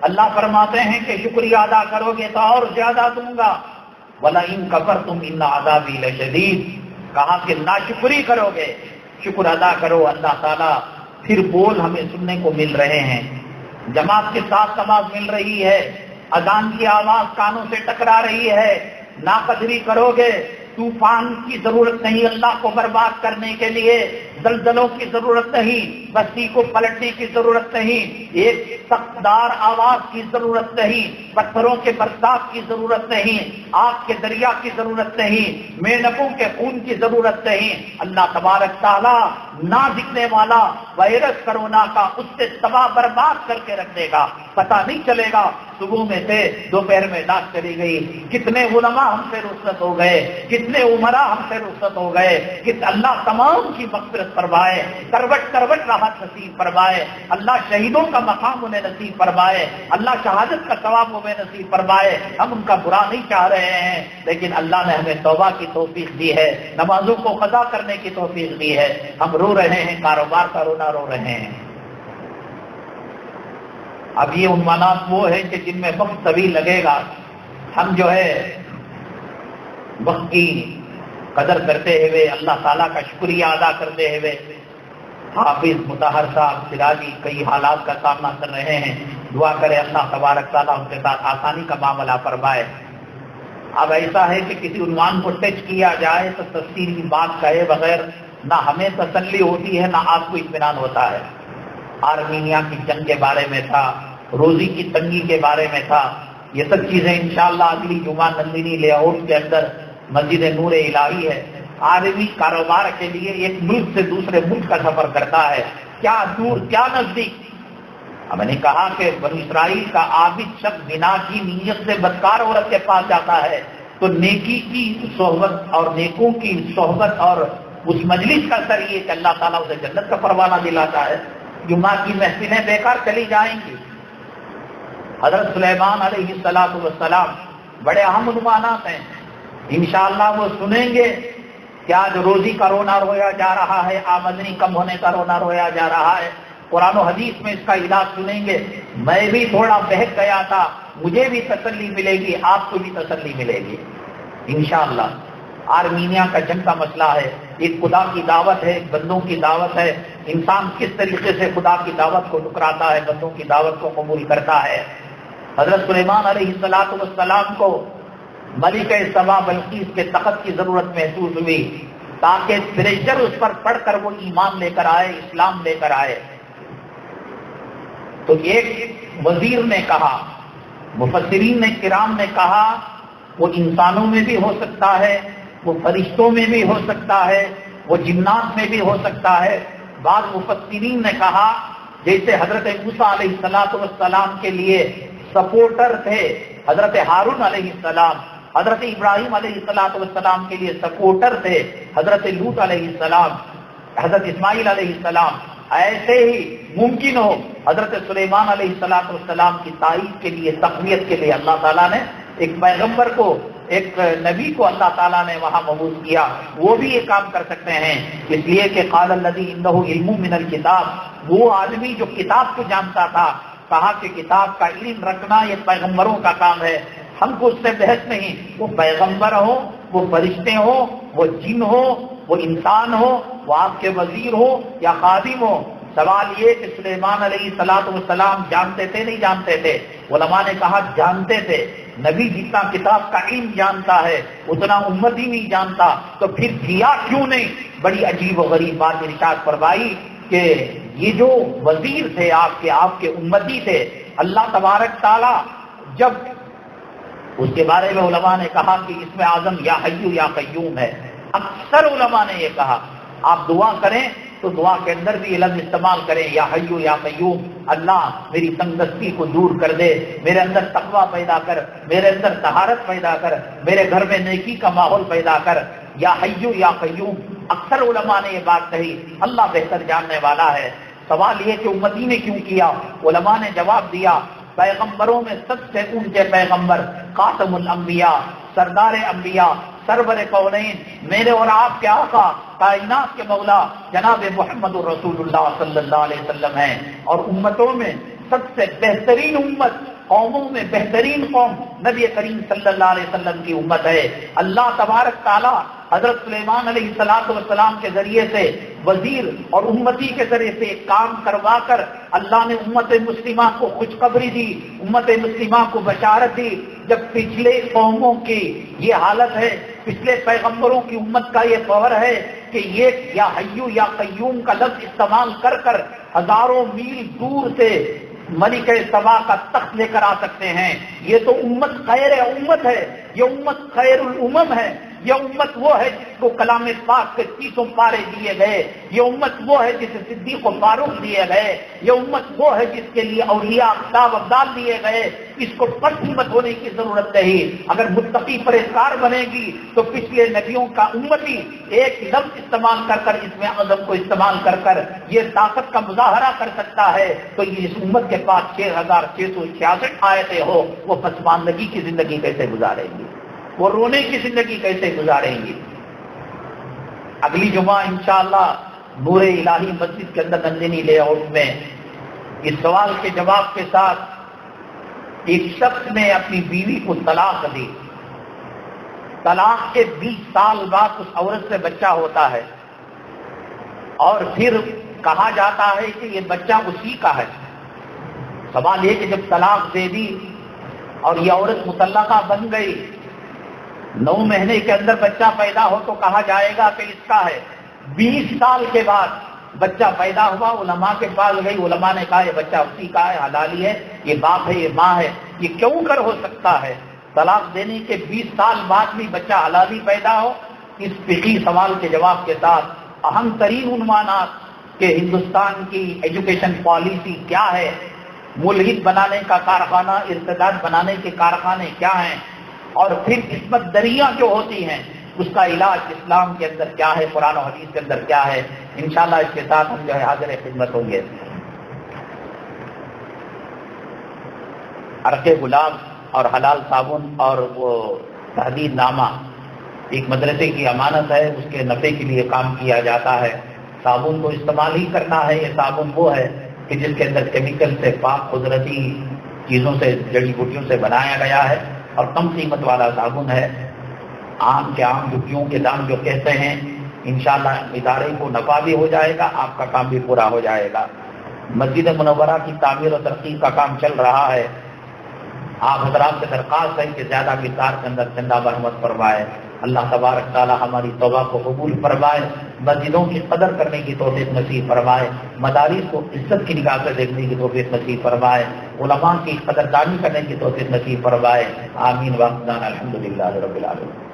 اللہ فرماتے ہیں کہ شکریہ ادا کرو گے تو اور زیادہ دوں گا، ولئن کفرتم ان عذابی لشدید، کہا کہ ناشکری کرو گے، شکر ادا کرو۔ اللہ تعالیٰ پھر بول ہمیں سننے کو مل رہے ہیں، جماعت کے ساتھ نماز مل رہی ہے، اذان کی آواز کانوں سے ٹکرا رہی ہے۔ ناقدری کرو گے، طوفان کی ضرورت نہیں اللہ کو برباد کرنے کے لیے، زلزلوں کی ضرورت نہیں، بستی کو پلٹنے کی ضرورت نہیں، ایک سختدار آواز کی ضرورت نہیں، پتھروں کے برسات کی ضرورت نہیں، آگ کے دریا کی ضرورت نہیں، مینکوں کے خون کی ضرورت نہیں۔ اللہ تبارک تعالیٰ نہ دکھنے والا وائرس کرونا کا اس سے تباہ برباد کر کے رکھ دے گا، پتہ نہیں چلے گا صبح میں سے دوپہر میں رات چلی گئی، کتنے علماء ہم سے رخصت ہو گئے، کتنے عمرا ہم سے رخصت ہو گئے، کہ اللہ تمام کی مغفرت فرمائے، کروٹ کروٹ راحت نصیب فرمائے، اللہ شہیدوں کا مقام انہیں نصیب فرمائے، اللہ شہادت کا ثواب انہیں نصیب فرمائے۔ ہم ان کا برا نہیں چاہ رہے ہیں، لیکن اللہ نے ہمیں توبہ کی توفیق دی ہے، نمازوں کو قضا کرنے کی توفیق دی ہے، ہم رو رہے ہیں، کاروبار کا رونا رو رہے ہیں۔ اب یہ عنوانات وہ ہیں کہ جن میں وقت طویل لگے گا، ہم جو ہے وقت کی قدر کرتے ہوئے، اللہ تعالیٰ کا شکریہ ادا کرتے ہوئے، حافظ مطہر صاحب سراجی کئی حالات کا سامنا کر رہے ہیں، دعا کرے اللہ تبارک تعالیٰ ان کے ساتھ آسانی کا معاملہ فرمائے۔ اب ایسا ہے کہ کسی عنوان کو ٹچ کیا جائے تو تفصیلی بات کہے بغیر نہ ہمیں تسلی ہوتی ہے نہ آپ کو اطمینان ہوتا ہے۔ آرمینیا کی جنگ کے بارے میں تھا، روزی کی تنگی کے بارے میں تھا، یہ سب چیزیں انشاءاللہ اگلی جمعہ نندنی لے آؤٹ کے اندر مسجد نور الہی ہے۔ آدمی کاروبار کے لیے ایک ملک سے دوسرے ملک کا سفر کرتا ہے، کیا دور کیا نزدیک۔ میں نے کہا کہ بنی اسرائیل کا عابد شخص بنا کی نیت سے بدکار عورت کے پاس جاتا ہے تو نیکی کی صحبت اور نیکوں کی صحبت اور اس مجلس کا اثر یہ کہ اللہ تعالیٰ اسے جنت کا پروانہ دلاتا ہے۔ جمعہ کی محفلیں بیکار چلی جائیں گی۔ حضرت سلیمان علیہ السلام بڑے اہم عنوانات ہیں، انشاءاللہ وہ سنیں گے کہ آج روزی کا رونا رویا جا رہا ہے، آمدنی کم ہونے کا رونا رویا جا رہا ہے، قرآن و حدیث میں اس کا علاج سنیں گے۔ میں بھی تھوڑا بہک گیا تھا، مجھے بھی تسلی ملے گی، آپ کو بھی تسلی ملے گی انشاءاللہ۔ آرمینیا کا جنگ کا مسئلہ ہے، ایک خدا کی دعوت ہے، ایک بندوں کی دعوت ہے، انسان کس طریقے سے خدا کی دعوت کو ٹکراتا ہے، بندوں کی دعوت کو قبول کرتا ہے۔ حضرت سلیمان علیہ السلام کو ملکہ سبا بلقیس کے تخت کی ضرورت محسوس ہوئی تاکہ پریشر اس پر پڑھ کر وہ ایمان لے کر آئے، اسلام لے کر آئے۔ تو ایک وزیر نے کہا، مفسرین نے کرام نے کہا، وہ انسانوں میں بھی ہو سکتا ہے، وہ فرشتوں میں بھی ہو سکتا ہے، وہ جنات میں بھی ہو سکتا ہے۔ بعض مفسرین نے کہا جیسے حضرت موسیٰ علیہ السلام کے لیے سپورٹر تھے حضرت ہارون علیہ السلام، حضرت ابراہیم علیہ السلام کے لیے سپورٹر تھے حضرت لوط علیہ السلام، حضرت اسماعیل علیہ السلام، ایسے ہی ممکن ہو حضرت سلیمان علیہ السلام کی تائید کے لیے، تقویت کے لیے اللہ تعالیٰ نے ایک پیغمبر کو، ایک نبی کو اللہ تعالیٰ نے وہاں مبعوث کیا، وہ بھی یہ کام کر سکتے ہیں۔ اس لیے کہ قال الذی عنہ علم من الکتاب، وہ آدمی جو کتاب کو جانتا تھا، کہا کہ کتاب کا علم رکھنا یہ پیغمبروں کا کام ہے، ہم کو اس سے بحث نہیں، وہ پیغمبر ہو، وہ فرشتے ہو، وہ جن ہو، وہ انسان ہو، وہ آپ کے وزیر ہو یا خادم ہو۔ سوال یہ کہ سلیمان علیہ السلام جانتے تھے نہیں جانتے تھے؟ علماء نے کہا جانتے تھے۔ نبی جتنا کتاب کا علم جانتا ہے اتنا امت ہی نہیں جانتا، تو پھر کیا کیوں نہیں؟ بڑی عجیب و غریب بات ارشاد فرمائی کہ یہ جو وزیر تھے آپ کے امتی تھے، اللہ تبارک تعالیٰ جب اس کے بارے میں علماء نے کہا کہ اس میں اعظم یا حی یا قیوم ہے، اکثر علماء نے یہ کہا آپ دعا کریں تو دعا کے اندر بھی یہ لفظ استعمال کریں، یا حی یا قیوم، اللہ میری تنگ دستی کو دور کر دے، میرے اندر تقویٰ پیدا کر، میرے اندر طہارت پیدا کر، میرے گھر میں نیکی کا ماحول پیدا کر، یا حی یا قیوم۔ اکثر علماء نے یہ بات کہی، اللہ بہتر جاننے والا ہے۔ سوال یہ کہ امتی نے کیوں کیا؟ علماء نے جواب دیا، پیغمبروں میں سب سے اونچے پیغمبر، خاتم الانبیاء، سردار انبیاء، سرور کونین، میرے اور آپ کے آقا، کائنات کے مولا جناب محمد رسول اللہ صلی اللہ علیہ وسلم ہیں، اور امتوں میں سب سے بہترین امت، قوموں میں بہترین قوم نبی کریم صلی اللہ علیہ وسلم کی امت ہے۔ اللہ تبارک تعالیٰ حضرت سلیمان علیہ السلام کے ذریعے سے وزیر اور امتی کے ذریعے سے کام کروا کر اللہ نے امت مسلمہ کو خوشخبری دی، امت مسلمہ کو بشارت دی۔ جب پچھلے قوموں کی یہ حالت ہے، پچھلے پیغمبروں کی امت کا یہ طور ہے کہ یہ یا حی یا قیوم کا لفظ استعمال کر کر ہزاروں میل دور سے ملکہ سبا کا تخت لے کر آ سکتے ہیں، یہ تو امت خیر امت ہے، یہ امت خیر الامم ہے، یہ امت وہ ہے جس کو کلام پاک کے 30 پارے دیے گئے، یہ امت وہ ہے جسے صدیق و فاروق دیے گئے، یہ امت وہ ہے جس کے لیے اولیاء اقطاب ابدال دیے گئے۔ اس کو پست مت ہونے کی ضرورت نہیں۔ اگر متقی پرہیزگار بنے گی تو پچھلے نبیوں کا امتی ایک لفظ استعمال کر کر، اس میں عظم کو استعمال کر کر یہ طاقت کا مظاہرہ کر سکتا ہے، تو یہ اس امت کے پاس 6666 آیتیں ہو، وہ پسماندگی کی زندگی کیسے گزاریں گی، وہ رونے کی زندگی کیسے گزاریں گی؟ اگلی جمعہ انشاءاللہ نور الہی مسجد کے اندر نندنی لے آؤٹ میں اس سوال کے جواب کے ساتھ ایک شخص نے اپنی بیوی کو طلاق دی، طلاق کے 20 سال بعد اس عورت سے بچہ ہوتا ہے اور پھر کہا جاتا ہے کہ یہ بچہ اسی کا ہے۔ سوال یہ کہ جب طلاق دے دی اور یہ عورت مطلقہ بن گئی، 9 مہینے کے اندر بچہ پیدا ہو تو کہا جائے گا کہ اس کا ہے۔ 20 سال کے بعد بچہ پیدا ہوا، علماء کے پاس گئی، علماء نے کہا یہ بچہ اسی کا ہے، حلالی ہے، یہ باپ ہے، یہ ماں ہے۔ یہ کیوں کر ہو سکتا ہے؟ طلاق دینے کے 20 سال بعد بھی بچہ حلالی پیدا ہو؟ اس فقہی سوال کے جواب کے ساتھ اہم ترین عنوانات کہ ہندوستان کی ایجوکیشن پالیسی کیا ہے، ملحد بنانے کا کارخانہ، ارتداد بنانے کے کارخانے کیا ہیں، اور پھر عصمت دریاں جو ہوتی ہیں اس کا علاج اسلام کے اندر کیا ہے، قرآن و حدیث کے اندر کیا ہے۔ انشاءاللہ اس کے ساتھ ہم جو ہے حاضر خدمت ہوں گے۔ عرق گلاب اور حلال صابن اور وہ تحدید نامہ ایک مدرسے کی امانت ہے، اس کے نفع کے لیے کام کیا جاتا ہے۔ صابن کو استعمال ہی کرنا ہے۔ یہ صابن وہ ہے کہ جس کے اندر کیمیکل سے پاک قدرتی چیزوں سے، جڑی بوٹیوں سے بنایا گیا ہے اور کم قیمت والا صابن ہے۔ عام کے عام جھگیوں کے دام جو کہتے ہیں، انشاءاللہ ادارے کو نفع بھی ہو جائے گا، آپ کا کام بھی پورا ہو جائے گا۔ مسجد منورہ کی تعمیر و ترقی کا کام چل رہا ہے۔ آپ حضرات سے درخواست ہے کہ زیادہ مقدار کے اندر چندہ برآمد فرمائے۔ اللہ تبارک تعالی ہماری توبہ کو قبول فرمائے، مسجدوں کی قدر کرنے کی توفیق نصیب فرمائے، مدارس کو عزت کی نگاہ سے دیکھنے کی توفیق نصیب فرمائے، علماء کی قدردانی کرنے کی توفیق نصیب فرمائے۔ آمین۔ وقتنا الحمدللہ رب العالمین۔